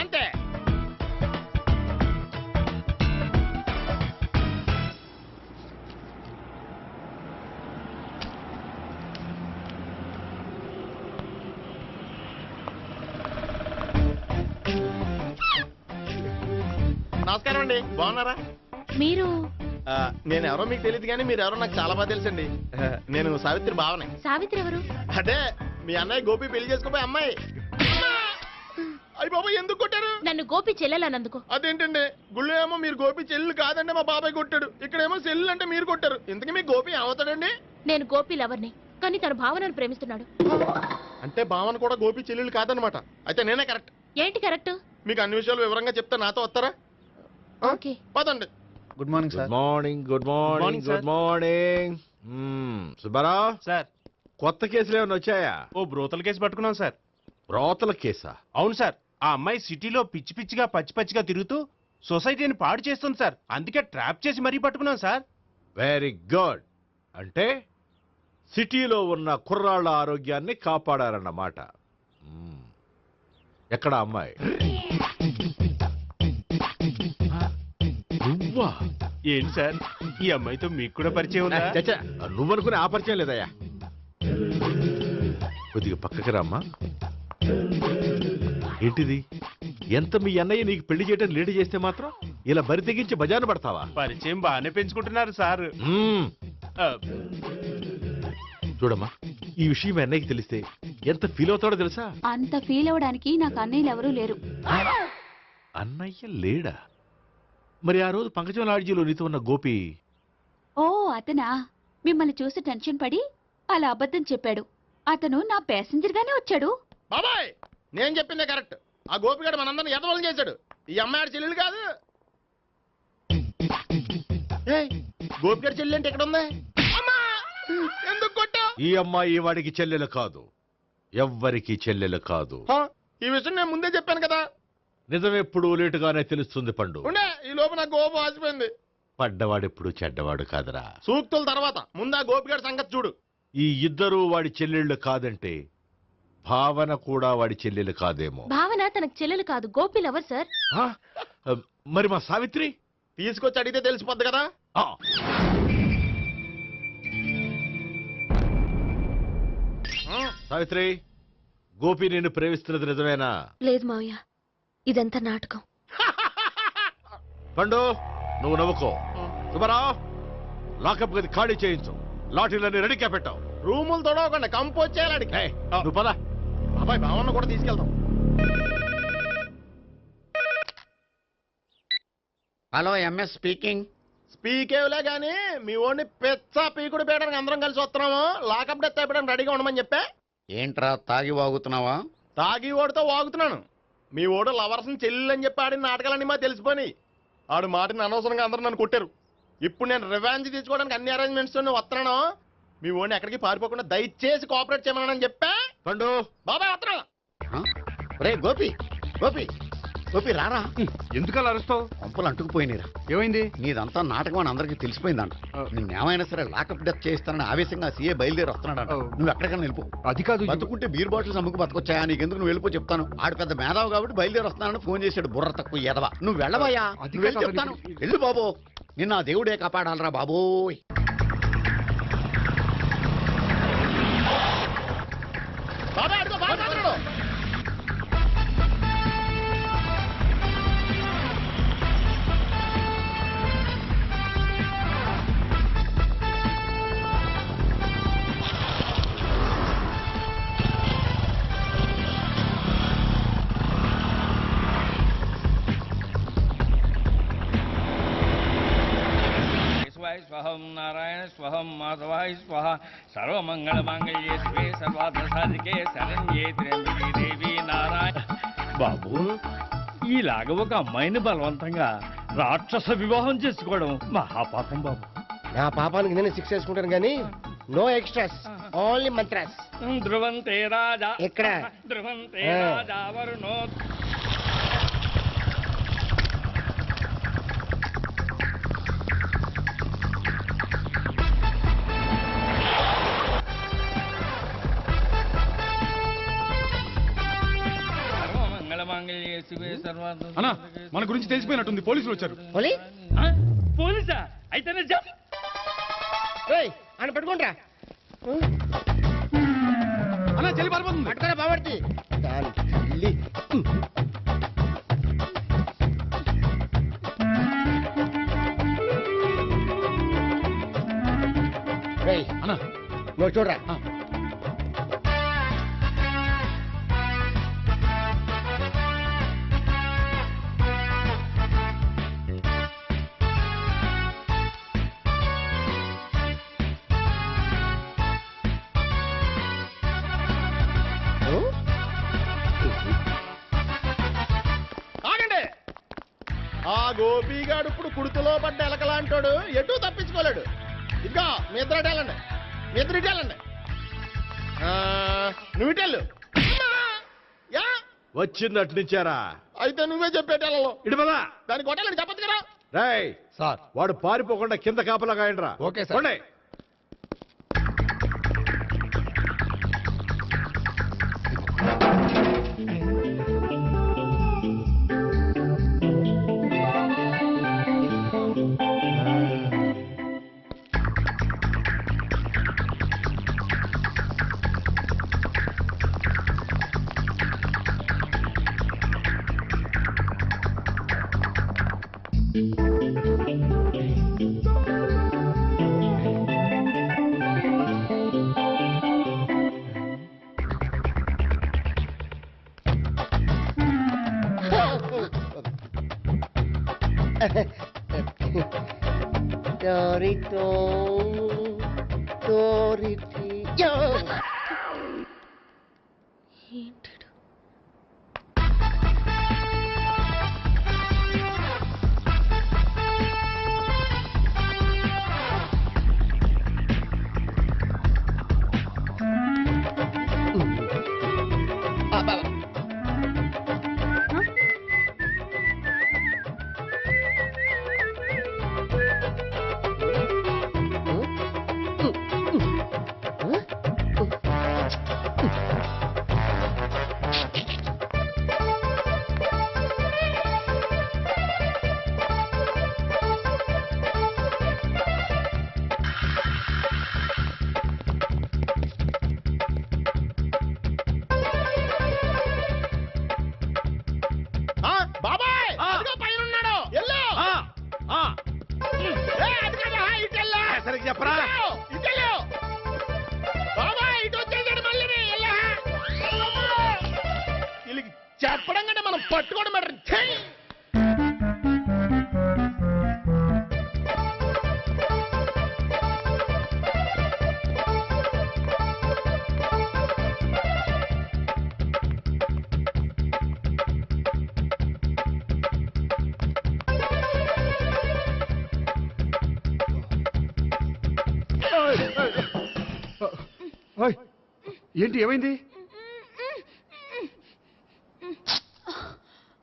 అంతే. నమస్కారం అండి, బాగున్నారా? మీరు నేను ఎవరో మీకు తెలియదు కానీ మీరు ఎవరో నాకు చాలా బాగా తెలుసండి. నేను సావిత్రి బావనే. సావిత్రి ఎవరు? అంటే మీ అన్నయ్య గోపి పెళ్లి చేసుకోపోయి అమ్మాయి. అయ్యి బాబాయ్, ఎందుకు కొట్టారు? నన్ను గోపి చెల్లెలన్నందుకు. అదేంటండి, గుళ్ళు ఏమో మీరు గోపి చెల్లు కాదంటే మా బాబాయ్ కొట్టాడు, ఇక్కడేమో చెల్లు అంటే మీరు కొట్టారు. ఇంతకీ మీ గోపి ఏమవుతాడండి? నేను గోపి లవర్ని, కానీ తన భావనను ప్రేమిస్తున్నాడు. అంటే భావన కూడా గోపి చెల్లెలు కాదనమాట. అయితే నేనే కరెక్ట్. ఏంటి కరెక్ట్? మీకు అన్ని విషయాలు వివరంగా చెప్తే నాతో వస్తారా? ఓకే, పదండి. Good morning good morning. Good morning. Good morning. Subbarao sir, కొత్త కేసులు ఏమైనా వచ్చాయా? ఓ బ్రోతల కేసు పట్టుకున్నాం సార్. రోతల కేసా? అవును సార్, ఆ అమ్మాయి సిటీలో పిచ్చి పిచ్చిగా పచ్చి పచ్చిగా తిరుగుతూ సొసైటీని పాడు చేస్తుంది సార్. అందుకే ట్రాప్ చేసి మరీ పట్టుకున్నాం సార్. Very good. అంటే సిటీలో ఉన్న కుర్రాళ్ళ ఆరోగ్యాన్ని కాపాడారన్నమాట. ఎక్కడ అమ్మాయి? నువ్వా? ఏంటి సార్, ఈ అమ్మాయితో మీకు కూడా పరిచయం ఉందా? నువ్వనుకునే ఆ పరిచయం లేదయ్యా. కొద్దిగా పక్కకి రామ్మా. ఏంటిది? ఎంత మీ అన్నయ్య నీకు పెళ్లి చేయడం లేట్ చేస్తే మాత్రం ఇలా బరి తెగించి బజారు పడతావా? పరిచయం బాగానే పెంచుకుంటున్నారు సార్. చూడమ్మా, ఈ విషయం మీ అన్నయ్యకి తెలిస్తే ఎంత ఫీల్ అవుతాడో తెలుసా? అంత ఫీల్ అవడానికి నాకు అన్నయ్యలు ఎవరూ లేరు. అన్నయ్య లేడా? మరి ఆ రోజు పంకజం లాడ్జీలో నీతో ఉన్న గోపి? ఓ అతనా? మిమ్మల్ని చూసి టెన్షన్ పడి అలా అబద్ధం చెప్పాడు. అతను నా ప్యాసింజర్ గానే వచ్చాడు. బాబాయ్, నేను చెప్పిందే కరెక్ట్. ఆ గోపిగాడు మనందరిని ఎదవలం చేశాడు. ఈ అమ్మాయి చెల్లెలు కాదు. గోపిగాడి చెల్లెలు అంటే ఎక్కడ ఉంది? ఎందుకు కొట్టా? ఈ అమ్మాయి వాడికి చెల్లెలు కాదు, ఎవ్వరికి చెల్లెలు కాదు. ఈ విషయం నేను ముందే చెప్పాను కదా. నిజమెప్పుడు లేటుగానే తెలుస్తుంది పండు. ఉండే, ఈ లోపు నా గోపు ఆసిపోయింది. పడ్డవాడెప్పుడు చెడ్డవాడు కాదురా. సూక్తుల తర్వాత ముందు ఆ గోపిగాడి సంగతి చూడు. ఈ ఇద్దరు వాడి చెల్లెళ్ళు కాదంటే భావన కూడా వాడి చెల్లెలు కాదేమో. భావన తనకు చెల్లెలు కాదు, గోపి లవర్ సార్. మరి మా సావిత్రి? తీసుకొచ్చి అడిగితే తెలిసిపోద్ది కదా. సావిత్రి, గోపి నేను ప్రేమిస్తున్నది నిజమేనా? లేదు మావయ్య, ఇదంతా నాటకం. పండు, నువ్వు నవ్వుకో. సుబ్బారావు, లాకప్ గది ఖాళీ చేయించు. లాఠీలన్నీ రెడీగా పెట్టావు. రూములు తొడవకుండా కంపోజ్ చేయాలి నువ్వు పద. బాబాయ్ బావన్న కూడా తీసుకెళ్తాం. Hello MS speaking. స్పీకేవ్లే గానీ మీ ఓడిని పెచ్చ పీకుడు పేయడానికి అందరం కలిసి వస్తున్నాము. లాకప్ డెత్ అయిపోయడానికి రెడీగా ఉండమని చెప్పే. ఏంట్రా తాగి వాగుతున్నావా? తాగి ఓడితో వాగుతున్నాను. మీ ఓడు లవర్స్ని చెల్లెలని చెప్పి ఆడిన నాటకాలన్నీ మా తెలిసిపోయి ఆడు మాటని అనవసరంగా అందరూ నన్ను కొట్టారు. ఇప్పుడు నేను రివెంజ్ తీసుకోవడానికి అన్ని అరేంజ్మెంట్స్ వస్తున్నాను. మీ ఓడిని ఎక్కడికి పారిపోకుండా దయచేసి కోఆపరేట్ చేయమని చెప్పా. పండు బాబాయ్ వస్తున్నాను. రే గోపి గోపి గోపి రారా. ఎందుకలా అరుస్తావు? పంపులు అంటుకుపోయినరా. ఏమైంది? నీదంతా నాటకం అని అందరికీ తెలిసిపోయిందంట. నిన్నేమైనా సరే లాకప్ డెత్ చేస్తానని ఆవేశంగా సీఏ బయలుదేరి వస్తున్నాడు. నువ్వు ఎక్కడికైనా వెళ్ళిపో. అది కాదు. బతుకుంటే బీర్ బాటిల్స్ అమ్ముకు బతకొచ్చాయా? నీకెందుకు నువ్వు వెళ్ళిపో చెప్తాను. ఆడు పెద్ద మేధావు కాబట్టి బయలుదేరి వస్తున్నానని ఫోన్ చేశాడు. బుర్ర తక్కువ ఎదవా. నువ్వు వెళ్ళవయ్యా. నువ్వు వెళ్ళి చెప్తాను. వెళ్ళు బాబో. నిన్న ఆ దేవుడే కాపాడాలరా బాబోయ్. బాబాయ్ అడుగు బాబాయ్ అడుగు. స్వహం నారాయణ స్వహం మాధవాయ స్వహ సర్వమంగళ మాంగళ్యే శివే సర్వార్థ సాధికే శరణ్యే త్ర్యంబకే దేవి నారాయణ. బాబు, ఈలాగ ఒక అమ్మాయిని బలవంతంగా రాక్షస వివాహం చేసుకోవడం మహాపాపం బాబు. నా పాపానికి నేను శిక్ష వేసుకుంటాను కానీ నో ఎక్స్ట్రాస్, ఓన్లీ మంత్రాస్. ధ్రువంతే రాజా ఎక్కడ? ధ్రువంతే రాజా వరుణో. అన్నా, మన గురించి తెలిసిపోయినట్టుంది. పోలీసులు వచ్చారు. పోలీసా? అయితేనే జప్. ఆయన పెట్టుకుంటా అన్నా, చెల్లి పారిపోతుంది. పట్టుకురా బాబర్తి. అన్నా నువ్వు చూడరా. ఆ గోపిగాడు ఇప్పుడు కుడుతులో పడ్డ ఎలకలాంటాడు. ఎటు తప్పించుకోలేడు. ఇంకా మీ ఇద్దరు ఇటేళ్ళండి. మీ ఇద్దరు ఇటేళ్ళండి. నువ్వు ఇటెళ్ళు. వచ్చిందటు నుంచారా? అయితే నువ్వే చెప్పేటెళ్ళలో ఇటు పద. దానికి కొట్టాలని చెప్పచ్చు కదా. రేయ్ సార్, వాడు పారిపోకుండా కింద కాపలా కాయండిరా. Okay sir. Dorito, Doriti, yo. చెప్పడం కంటే మనం పట్టుకోవడం బెటర్. ఛీ! ఓయ్, ఏంటి ఏమైంది?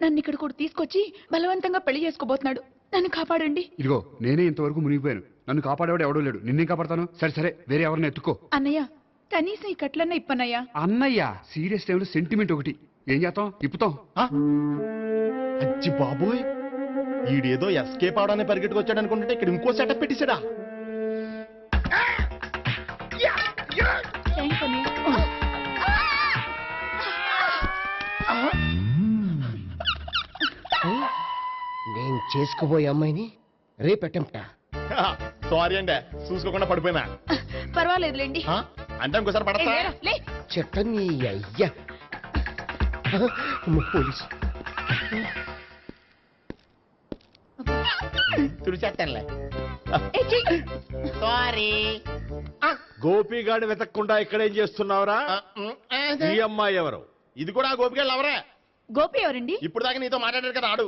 నన్ను ఇక్కడ కూడా తీసుకొచ్చి బలవంతంగా పెళ్లి చేసుకోబోతున్నాడు. నన్ను కాపాడండి. ఇదిగో నేనే ఇంతవరకు మునిగిపోయాను. నన్ను కాపాడేవాడు ఎవడో లేడు. నిన్నే కాపాడతాను. సరే సరే, వేరే ఎవరిని ఎత్తుకో. అన్నయ్య కనీసం ఈ కట్లన్న ఇప్పన్నయ్యా. అన్నయ్య సీరియస్ టైంలో సెంటిమెంట్ ఒకటి. ఏం చేస్తాం? ఇప్పుతాం. అజ్జి బాబోయ్, ఈడేదో ఎస్కేప్ అవడానికి పరిగెట్టుకొచ్చాడు అనుకుంటే ఇక్కడ ఇంకో సెటప్ పెట్టేశాడా? థ్యాంక్స్ అన్నయ్య. నేను చేసుకోబోయే అమ్మాయిని రేపెట్టంటా. సారీ అండి, చూసుకోకుండా పడిపోయినా. పర్వాలేదులేండి. అంటే ఇంకోసారి పడతా. చెట్టని అయ్యా పోలీసు తుడిచేస్తానులే. సారీ. గోపిగాడి వెతకకుండా ఇక్కడేం చేస్తున్నావురా? ఈ అమ్మాయి ఎవరు? ఇది కూడా గోపికెళ్ళి ఎవరే? గోపి ఎవరండి? ఇప్పుడు దాకా నీతో మాట్లాడారు కదా, ఆడు.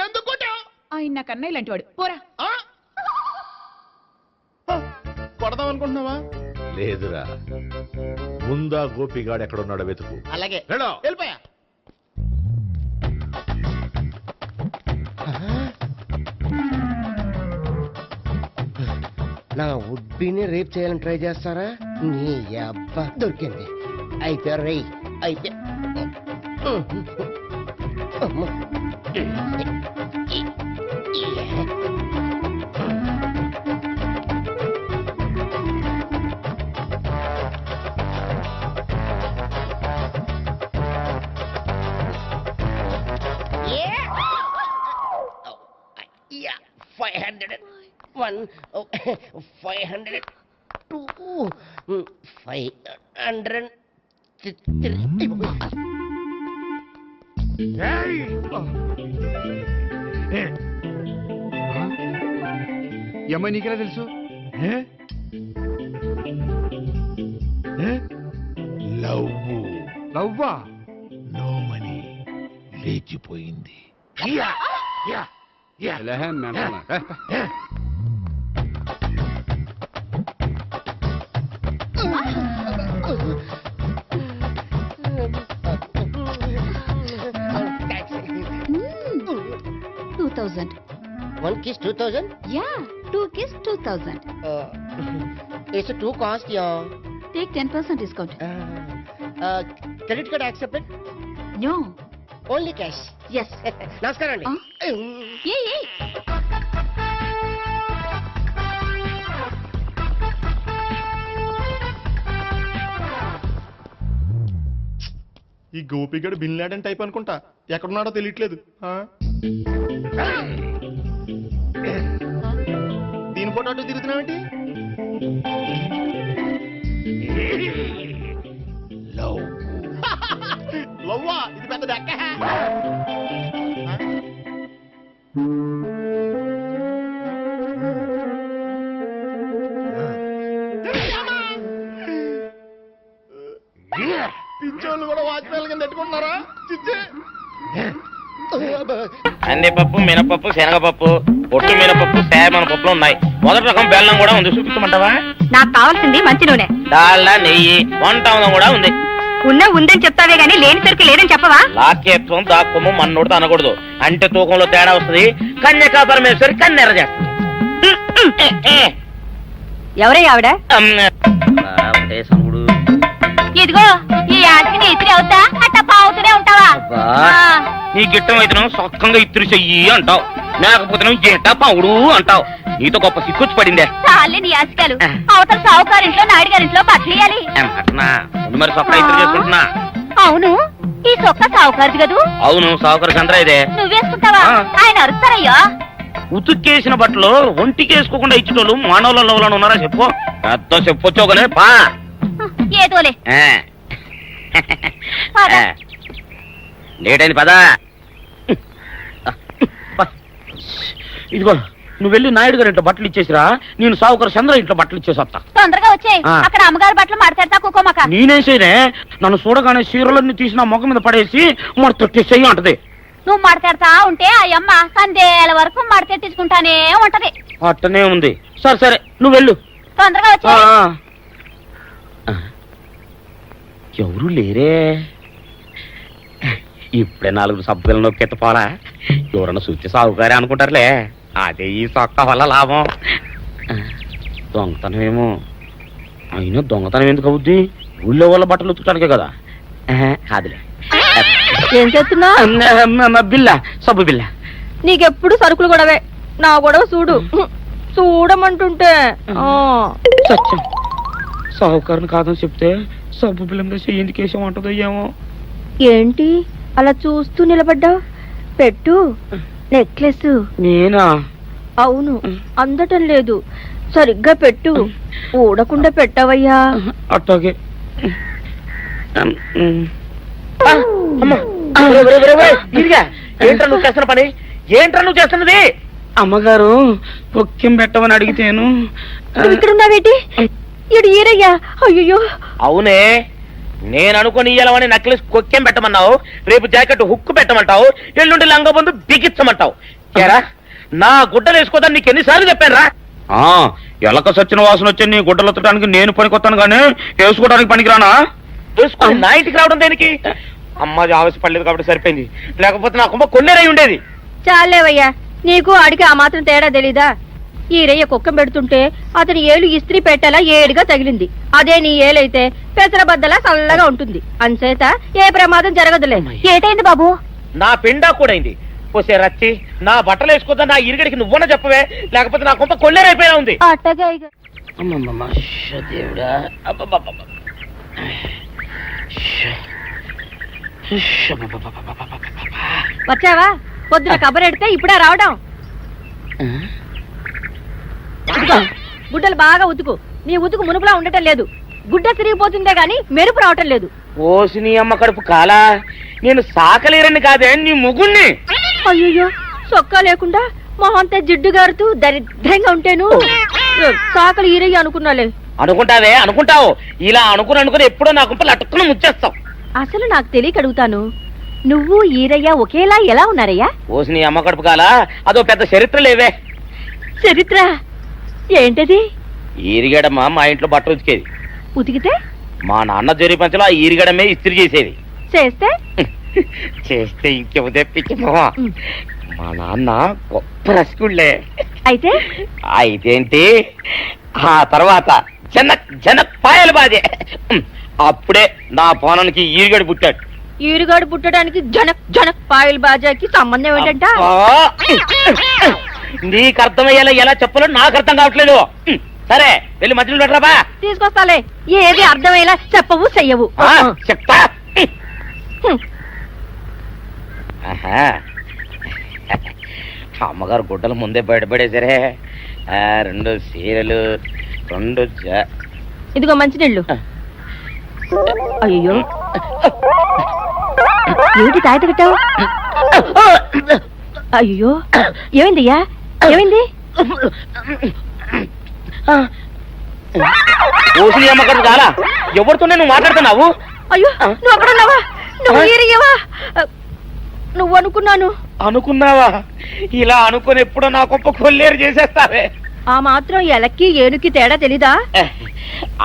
ఎందుకు కొట్టావు? ఆయన నాకు అన్నయ్య లాంటి వాడు. పోరా. కొడదాం అనుకుంటున్నావా? లేదురా, ముందా గోపిగాడు ఎక్కడున్నాడో వెతుకు. అలాగే వెళ్ళు. వెళ్ళిపోయా. నా ఉడ్బీని రేప్ చేయాలని ట్రై చేస్తారా? నీ అబ్బా దొరికింది. అయితే రై అయితే అమ్మ. Yeah, 501, 502, 503. ఈ అమ్మాయి నీకెలా తెలుసు? లవ్వా? నోమని లేచిపోయింది. One kiss 2000? Yeah, 2 kiss 2000. It's too cost, yeah. Take 10% discount. Credit card accepted? No. Only cash. Yes. నమస్కారం అండి. Hey. ఈ గోపిగడు బిన్ లాడెన్ టైప్ అనుకుంటా. ఎక్కడున్నాడో తెలియట్లేదు. దీని ఫోటో అటు తిరుగుతున్నావేంటి? లవ్వా? ఇది పెద్ద డెక్క. పింఛోళ్ళు కూడా వాచ్మెన్ కింద పెట్టుకుంటున్నారా? చిచ్చే. కందిపప్పు, మినపప్పు, శనగపప్పు, పొట్టు మినపప్పు, సేమన పప్పులు ఉన్నాయి. మొదటి రకం బెల్లం కూడా ఉంది. చూపించమంటావా? నాకు కావాల్సింది మంచి నూనె, డాల్డా, నెయ్యి, వంట కూడా ఉంది. ఉందని చెప్తావే గానీ లేని సరికి లేదని చెప్పవా? లాక్యత్వం దాక్కుము మన్నోడితో అనకూడదు. అంటే తూకంలో తేడా వస్తుంది. కన్యకా పరమేశ్వరి కన్నెర చేస్తుంది. ఎవరే ఆవిడ? ఇదిగో ఈ ఆటకి నీ ఇతిరి అవుతా అట్ట పావుతూనే ఉంటావా? నీ గిట్టం అయితే సొక్కంగా ఇత్తురు చెయ్యి అంటావు, లేకపోతే గిట్ట పావుడు అంటావు. నీతో గొప్ప సిక్కుచ్చి పడిందే. చాలే నీ ఆశకాలు. అవతల సావుకారింట్లో నాయుడు గారింట్లో బట్టలేయాలి. మరి సొక్క ఇత్తురు చేసుకుంటున్నా. అవును, ఈ సొక్క సావుకారిది కదూ? అవును, సావుకారు చంద్ర ఇదే. నువ్వేసుకుంటావా? ఆయన అరుస్తారయ్యా. ఉతుక్కేసిన బట్టలు ఒంటికేసుకోకుండా ఇచ్చేటోళ్ళు మానవులలో ఉన్నారా చెప్పు. పెద్ద చెప్పొచ్చుకోలే పా. ఏదోలే. లేటైంది పదా. ఇదిగో నువ్వు వెళ్ళి నాయుడు గారి ఇంట్లో బట్టలు ఇచ్చేసిరా, నేను సావుకర్ చంద్ర ఇంట్లో బట్టలు ఇచ్చేసి వస్తా. తొందరగా వచ్చేయ్. అక్కడ అమ్మగారు బట్టలు మాడతాడతా కుకోమక. నేనేం చేయనే, నన్ను చూడగానే చీరలన్నీ తీసి నా ముఖం మీద పడేసి మొత్తం అంటది. నువ్వు మాడతాడతా ఉంటే ఆ అమ్మ సందేల వరకు మడతెట్టించుకుంటానే ఉంటది. అట్టనే ఉంది. సరే సరే నువ్వు వెళ్ళు. తొందరగా వచ్చే. ఎవరు లేరే, ఇప్పుడే 4 సభ్యులను నొక్కెత్త పోలా. ఎవరన్నా చూస్తే సాగుకారే అనుకుంటారులే. అదే ఈ సొక్క వల్ల లాభం. దొంగతనమేమో. అయినా దొంగతనం ఎందుకు అవుద్ది? ఊళ్ళో వాళ్ళ బట్టలు ఉతుకడానికే కదా. కాదులే. ఏం చేస్తున్నా? బిల్ల, సబ్బు బిల్ల. నీకెప్పుడు సరుకులు గొడవే. నా గొడవ చూడు. చూడమంటుంటే సత్యం, సాహుకారుని కాదని చెప్తే సబ్బు బిల్ల మీద ఎందుకు వేసామంటుందో ఏమో. ఏంటి అలా చూస్తూ నిలబడ్డా? పెట్టు నెక్లెస్. నేనా? అవును, అందటం లేదు. సరిగ్గా పెట్టు. ఊడకుండా పెట్టవయ్యా. అట్టాగే. ఏంట్రా నువ్వు చేస్తున్న పని? ఏంట్రా నువ్వు చేస్తున్నది? అమ్మగారు పొక్కెం పెట్టమని అడిగితేను. ఇక్కడ ఉన్నావేటి? ఇడు ఈరయ్యా. అయ్యో. అవునే, నేను అనుకుని ఇయ్యాలని నక్లెస్ కొక్కెం పెట్టమన్నావు, రేపు జాకెట్ హుక్కు పెట్టమంటావు, ఎల్లుండి లంగబందు బిగించమంటావు. ఏరా, నా గుడ్డలు వేసుకోదని నీకు ఎన్నిసార్లు చెప్పానురా? ఎలక సచ్చిన వాసన వచ్చి నీ గుడ్డలు ఎత్తడానికి నేను పనికొత్తాను కానీ వేసుకోవడానికి పనికిరానా? వేసుకుని నా ఇంటికి రావడం దేనికి? అమ్మాది ఆవేశపడలేదు కాబట్టి సరిపోయింది, లేకపోతే నా కుమ్మ కొన్నేరై ఉండేది. చాలేవయ్యా, నీకు అడిగి ఆ మాత్రం తేడా తెలీదా? ఈరయ్య కుక్కం పెడుతుంటే అతని ఏలు ఇస్త్రీ పెట్టేలా ఏడుగా తగిలింది. అదే నీ ఏలైతే పెసరబద్దలా చల్లగా ఉంటుంది. అంచేత ఏ ప్రమాదం జరగదులే. ఏటైంది బాబు? నా పిండా కూడా అయింది. పోసే రచ్చి, నా బట్టలు వేసుకోద్దా నా ఇరుగడికి నువ్వన చెప్పవే, లేకపోతే నా కొంప కొల్లేరైపోయినా ఉంది. వచ్చావా? పొద్దున కబరెడితే ఇప్పుడే రావడం. గుడ్డలు బాగా ఉతుకు. నీ ఉతుకు మునుపులా ఉండటం లేదు. గుడ్డ తిరిగిపోతుందే గాని మెరుపు రావటం లేదు. ఓసి నీ అమ్మ కడుపు కాలా, నేను సాకలేరని కాదే నీ ముగుణ్ణి. అయ్యో, సొక్కా లేకుండా మొహంతా జిడ్డు గారుతూ దరిద్రంగా ఉంటేను సాకలు ఈరయ్య అనుకున్నాలే. అనుకుంటావే, అనుకుంటావు. ఇలా అనుకుని ఎప్పుడో నా గుంపలు అటుక్కుని ముచ్చేస్తావు. అసలు నాకు తెలియక అడుగుతాను, నువ్వు ఈరయ్య ఒకేలా ఎలా ఉన్నారయ్యా? ఓసి నీ అమ్మ కడుపు కాలా, అదో పెద్ద చరిత్ర లేవే. చరిత్ర ఏంటది? ఈరిగడమ్మ మా ఇంట్లో బట్ట ఉతికేది. ఉతికితే మా నాన్న జరి పంచలో ఆ ఈరిగడమే ఇస్త్రీ చేసేది. చేస్తే చేస్తే ఇంకేమో తెప్పించమో. మా నాన్న గొప్ప రసికుళ్ళే. అయితే అయితేంటి, ఆ తర్వాత జనక్ పాయలు బాధే. అప్పుడే నా పోనానికి ఈరిగడు పుట్టాడు. ఈరుగాడు పుట్టడానికి జనక్ పాయల్ బాజాకి సంబంధం ఏంటంట? నీకు అర్థమయ్యేలా ఎలా చెప్పాలో నాకు అర్థం కావట్లేదు. సరే వెళ్ళి మధ్యలో పెట్టరాబా. తీసుకొస్తాలే. ఏది అర్థమయ్యేలా చెప్పవు చెయ్యవు. చెప్తా. అమ్మగారు గుడ్డలు ముందే బయటపడేసరే. 2 చీరలు, 2 ఇదిగో మంచినీళ్ళు. అయ్యో, ఏమిటి తాయత కట్టావు? అయ్యో, ఏమైందయ్యా? ఏమైంది? ఓసి అమ్మగారు చాలా ఎవరితోనే నువ్వు మాట్లాడుతున్నావు? అయ్యో, నువ్వు అక్కడున్నావా? నువ్వు ఈరయ్యవా? నువ్వు అనుకున్నావా? ఇలా అనుకుని ఎప్పుడో నా గొప్ప కొల్లేరు చేసేస్తావే. ఆ మాత్రం ఎలక్కి ఏనుకి తేడా తెలీదా?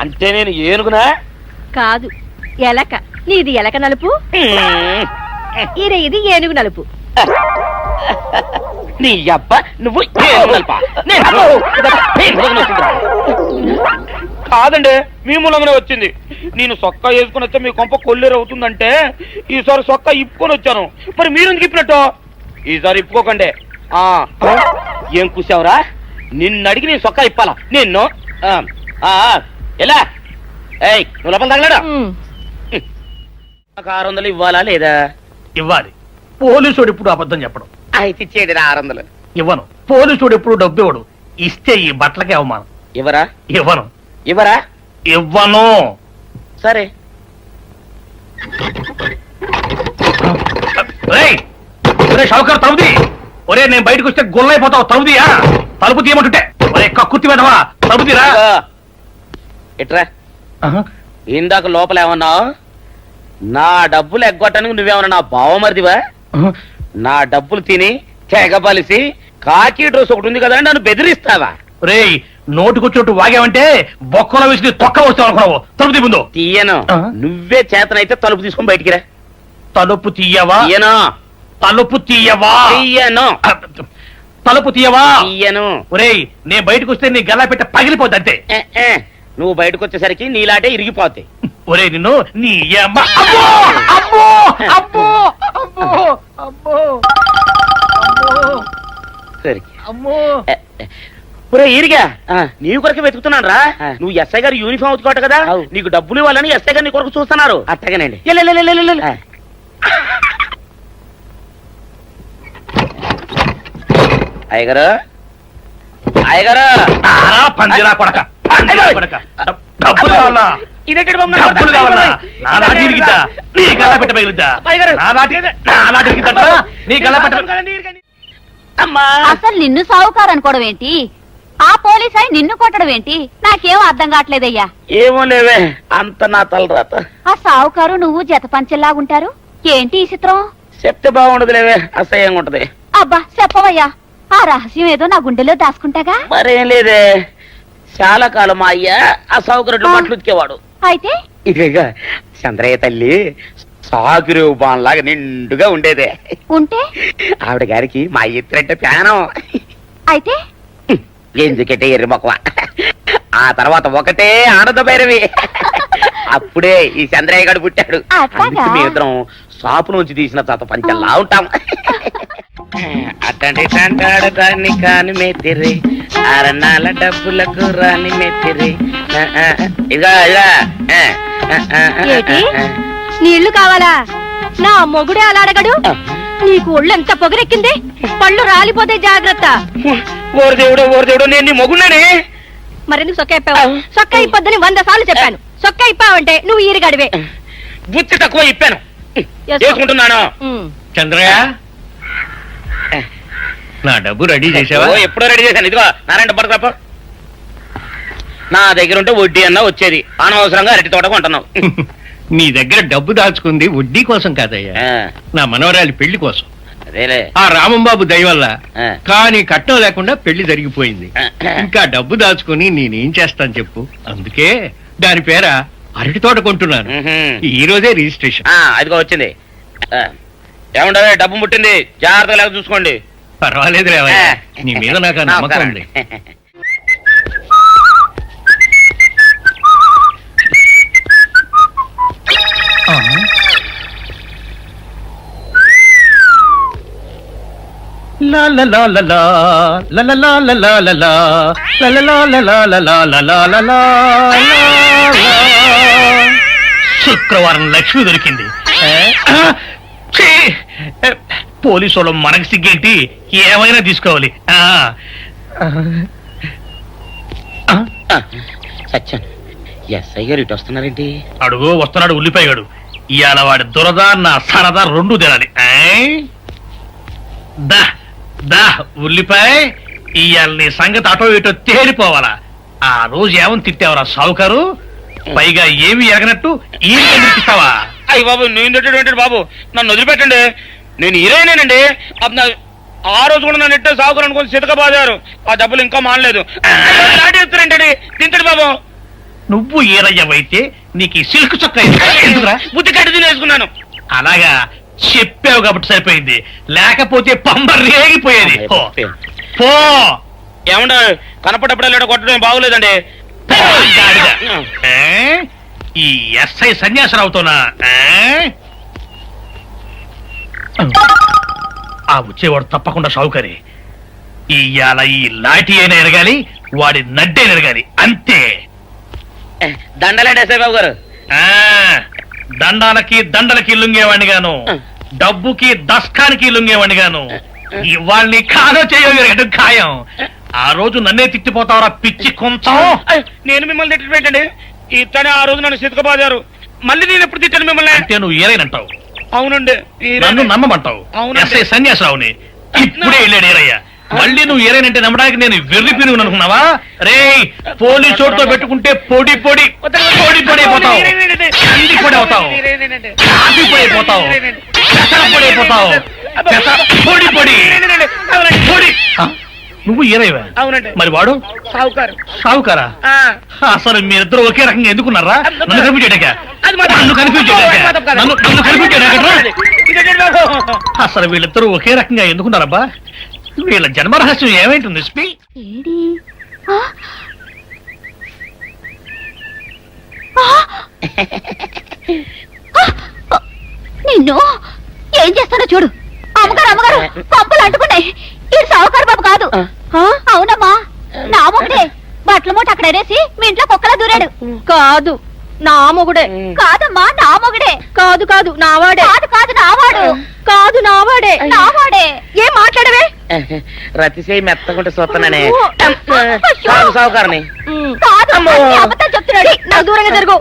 అంటే నేను ఏనుగునా? కాదు, ఎలక. నీది ఎలక నలుపు, ఇది ఏనుగు నలుపు. నీ అబ్బ నువ్వు కాదండి, మీ మూలంగానే వచ్చింది. నేను సొక్క వేసుకుని వచ్చా మీ కొంప కొల్లేరు అవుతుందంటే ఈసారి సొక్క ఇప్పుకొని వచ్చాను. మరి మీరు ఎందుకు ఇప్పినట్టు? ఈసారి ఇప్పుకోకండి. ఏం కూసావురా? నిన్ను అడిగి నేను సొక్క ఇప్పాలా? నిన్ను ఎలా? నువ్వు లోపల తగలడా? 600 ఇవ్వాలా లేదా? ఇవ్వాలి. పోలీసుడు ఇప్పుడు అబద్ధం చెప్పడం. అయితే ఇచ్చేది 600. ఇవ్వను. పోలీసుడు ఎప్పుడు డబ్బు ఇవ్వడు. ఇస్తే ఈ బట్టలకే అవమానం. ఇవ్వరా? ఇవ్వను. ఇవ్వరా? ఇవ్వను. సరే. ఒరే షావుకారు తలుపుది. ఒరే నేను బయటకు వస్తే గొల్లైపోతావు, తలుపుదియా? తలుపు తీయమంటుంటే ఒరే కక్కుర్తి వెధవా, తలుపు తీరా. ఇట్రా. ఇందాక లోపల ఏమన్నావు? నా డబ్బులు ఎగ్గొట్టడానికి నువ్వేమన్నా నా బావమరిదివా? నా డబ్బులు తిని తెగబలిసి కాకి డ్రెస్ ఒకటి ఉంది కదా నన్ను బెదిరిస్తావా? రే నోటుకొచ్చినట్టు వాగావంటే బొక్కలో వేసి తొక్క వస్తావు అనుకున్నావు. తలుపు తీ ముందు. తీయను. నువ్వే చేతనైతే తలుపు తీసుకొని బయటికి రా. తలుపు తీయవా? తీయను. తలుపు తీయవా? తీయను. తలుపు తీయవా? తీయను. ఒరేయ్ నేను బయటకు వస్తే నీ గల్లా పెట్ట పగిలిపోద్ది అంతే. నువ్వు బయటకు వచ్చేసరికి నీలాటే ఇరిగిపోతాయి. ఒరే నిన్ను నీ అమ్మ. అబ్బో అబ్బో అబ్బో అబ్బో అబ్బో సరే అమ్మో. ఒరే ఈరిగా నీ కొరకు వెతుకుతున్నాను రా. నువ్వు ఎస్ఐ గారు యూనిఫామ్ అవుతుకోట కదా, నీకు డబ్బులు ఇవ్వాలని ఎస్ఐ గారు నీ కొరకు చూస్తున్నారు. అట్టగానండి. అయ్యగారు అయ్యగారు పందిరా కొడక, డబ్బులు కావాలా? ఇదేంటి బాబు? డబ్బులు కావాలా? నా నాటి ఇరిగిద్దా? నీ గల్లా పెట్ట పగిలిద్దా? నా నాటి ఇరిగిద్దా? నీ గల్లా పెట్ట. అమ్మా అసలు నిన్ను సావుకారు అనుకోవడం ఏంటి? ఆ పోలీస్ అయి నిన్ను కొట్టడం ఏంటి? నాకేం అర్థం కావట్లేదయ్యా. ఏమో లేవే, అంత నా తలరాత. ఆ సావుకారు నువ్వు జత పంచెల్లాగుంటారు ఏంటి ఈ చిత్రం? చెప్తే బాగుండదు లేవే, అసహ్యంగా ఉంటది. అబ్బా చెప్పవయ్యా, ఆ రహస్యం ఏదో నా గుండెలో దాచుకుంటాగా. మరేం లేదే, చాలా కాలం మా అయ్య ఆ సౌకర్యం బట్టలు ఉతికేవాడు. అయితే ఇక చంద్రయ్య తల్లి సాగురేవు బాన్లాగా నిండుగా ఉండేదే. ఉంటే ఆవిడ గారికి మా ఎత్తురంటే ప్యానం. అయితే ఎందుకంటే ఎర్రి మొక్కవ. ఆ తర్వాత ఒకటే ఆనంద భైరవి. అప్పుడే ఈ చంద్రయ్య గారు పుట్టాడు. అందుకే మీ ఇద్దరం షాపు నుంచి తీసిన తాత పంచల్లా ఉంటాం. అట్టండి తంటాడు దాన్ని కాని మెత్తిరి, అరణాల డబ్బులకు రాని మెత్తిరి. ఇదిగా ఏంటి నీళ్లు కావాలా? నా మొగుడే అలా అడగడు. నీకు ఒళ్ళు ఎంత పొగరెక్కింది, పళ్ళు రాలిపోతే జాగ్రత్త. ఓరు దేవుడు నేను నీ మొగున్నానే. మరెందుకు సొక్క ఇప్పావు? సొక్క ఇప్పొద్దని 100 సార్లు చెప్పాను. సొక్క ఇప్పావంటే నువ్వు ఈరిగడివే. బుద్ధి తక్కువ ఇప్పాను, చేసుకుంటున్నాను. చంద్రయ్య నా డబ్బు రెడీ చేసావా? ఎప్పుడో రెడీ చేశాను. ఇదిగో నారాయణ డబ్బు తప్ప నా దగ్గర ఉంటే వడ్డీ అన్నా వచ్చేది, అనవసరంగా అరటి తోట కొంటున్నావు. నీ దగ్గర డబ్బు దాచుకుంది వడ్డీ కోసం కాదయ్యా, నా మనవరాలి పెళ్లి కోసం. అదేలే, ఆ రామంబాబు దయ వల్ల కానీ కట్నం లేకుండా పెళ్లి జరిగిపోయింది. ఇంకా డబ్బు దాచుకుని నేనేం చేస్తాను చెప్పు. అందుకే దాని పేర అరటి తోట కొంటున్నాను. ఈ రోజే రిజిస్ట్రేషన్. అదిగో వచ్చింది. ఏముండవే, డబ్బు ముట్టింది, జాగ్రత్తగా లేక చూసుకోండి. పర్వాలేదు రేవయ్య, నీ మీద నాకు ఆ నమ్మకం ఉంది. శుక్రవారం లక్ష్మి దొరికింది. పోలీసు వాళ్ళు మనకి సిగ్గేంటి, ఏమైనా తీసుకోవాలి. సత్యాను ఎస్ఐ గారు ఇటు వస్తున్నారేంటి? అడుగు వస్తున్నాడు ఉల్లిపాయగాడు. ఇవాళ వాడి దురద నా సరదా రెండు తినాలి. దా దా ఉల్లిపాయ, ఇవాళ నీ సంగతి అటో ఇటో తేలిపోవాలా. ఆ రోజు ఏమని తిట్టావరా సావుకారు, పైగా ఏమి ఎరగనట్టు ఈ తిట్టిస్తావా? అయ్యి బాబు, నేను బాబు నన్ను వదిలిపెట్టండి, నేను హీరోయినేనండి. ఆ రోజు కూడా నన్ను ఎట్టే సాగురు అనుకుని సితకబాదారు. ఆ డబ్బులు ఇంకా మానలేదు. ఏంటండి తింటడు బాబు. నువ్వు ఏరయ్యవైతే నీకు ఈ సిల్క్ చొక్క బుద్ధి కట్టి తినేసుకున్నాను. అలాగా చెప్పావు కాబట్టి సరిపోయింది, లేకపోతే పంబ రేగిపోయేది. పో. ఏమంటే కనపడప్పుడల్లా కొట్టడం బాగోలేదండి. ఈ ఎస్ఐ సన్యాసరావుతోనా? ఆ వచ్చేవాడు తప్పకుండా షావుకరే. ఇవాళ ఈ లాఠీ అయినా ఎరగాలి, వాడి నడ్డే ఎరగాలి, అంతే. దండలండి ఎస్ఐ బాబు గారు. దండాలకి దండలకి లొంగేవాడిని గాను, డబ్బుకి దస్కానికి లొంగేవాడిని గాను. ఇవాళ్ళని కాదో చేయడం ఖాయం. ఆ రోజు నన్నే తిట్టిపోతావరా పిచ్చి కొంచెం. నేను మిమ్మల్ని తిట్టి పెట్టండి. ఇతనే ఆ రోజు నన్ను సితకబాదారు, మళ్ళీ నేను ఎప్పుడు తిట్టాను మిమ్మల్ని? అంటే నువ్వు ఏరైనంటావు. అవునండి నన్ను నమ్మమంటావు ఎస్ఐ సన్యాసరావుని ఇప్పుడే వెళ్ళాడు ఏరయ్య మళ్ళీ నువ్వు ఏరైనంటే నమ్మడానికి నేను వెర్రి పిరుగు అనుకున్నావా రే పోలీసు చోటుతో పెట్టుకుంటే పొడి పొడి పొడి పొడి అయిపోతావు కంది పొడి అవుతావు కాఫీ పొడి అయిపోతావు పెసర పొడి అయిపోతావు పొడి పొడి పొడి నువ్వు ఏరైవా అవునండి మరి వాడు సావుకారు సావుకారా అసలు మీరిద్దరు ఒకే రకంగా ఎందుకున్నారా నన్ను కనిపించాక నన్ను కనిపించాక అసలు వీళ్ళిద్దరూ ఒకే రకంగా ఎందుకున్నారబ్బా వీళ్ళ జన్మరహస్యం ఏమైంటుంది స్పీ ఏడి నిన్ను ఏం చేస్తానో చూడు. అమ్మగారు అమ్మగారు పంపలు అంటుకున్నాయి. ఇది సావుకారు బాబు కాదు. అవునమ్మా నా మొగుడే. బట్టల మూట అక్కడ వేసి మీ ఇంట్లో కుక్కలా దూరాడు. కాదు నా మొగుడే. కాదమ్మా నా మొగుడే. కాదు కాదు నావాడే. కాదు కాదు నావాడు. కాదు నావాడే. నావాడే. ఏం మాట్లాడవే? రతిసేయి మెత్తకుంటే చూస్తున్నానే సావుకారని కాదు అబద్ధం చెప్తున్నాడు. నా దూరంగా జరుగు.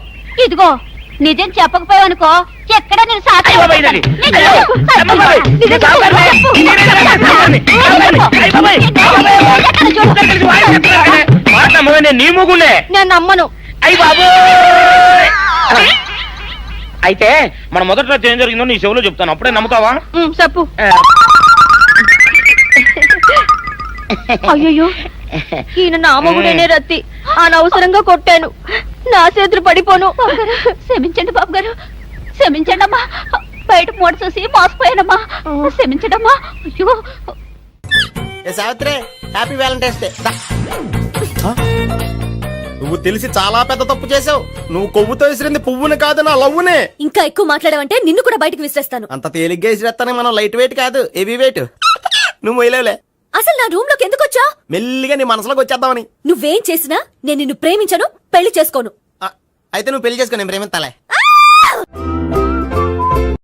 ఇదిగో నిజం చెప్పకపోయావనుకో ఎక్కడ నేను సాక్షి నీ ముగుండే నేను నమ్మను. అయ్యి బాబు అయితే మన మొదట్లో ఏం జరిగిందో నీ చెవులో చెప్తాను అప్పుడే నమ్ముతావా చెప్పు. అయ్యో ఈయన నా మొగుడేనే రత్తి అనవసరంగా కొట్టాను. నా చేతులు పడిపోను. క్షమించండి బాబు గారు క్షమించండి అమ్మా. బయట మూట చూసి మోసపోయానమ్మా. క్షమించడమ్మా. అయ్యో సావిత్రి హ్యాపీ వ్యాలంటైన్స్ డే. నువ్వు తెలిసి చాలా పెద్ద తప్పు చేసావు. నువ్వు కొవ్వుతో విసిరింది పువ్వుని కాదు నా లవ్వునే. ఇంకా ఎక్కువ మాట్లాడమంటే నిన్ను కూడా బయటకు విసిరేస్తాను. అంత తేలిగ్గా విసిరేస్తానే మనం లైట్ వెయిట్ కాదు హెవీ వెయిట్. నువ్వు వేయలేవులే. అసలు నా రూమ్ లోకి ఎందుకు వచ్చా? మెల్లిగా నీ మనసులోకి వచ్చేద్దామని. నువ్వేం చేసినా నేను నిన్ను ప్రేమించను, పెళ్లి చేసుకోను. అయితే నువ్వు పెళ్లి చేసుకో, నేను ప్రేమిస్తాలే.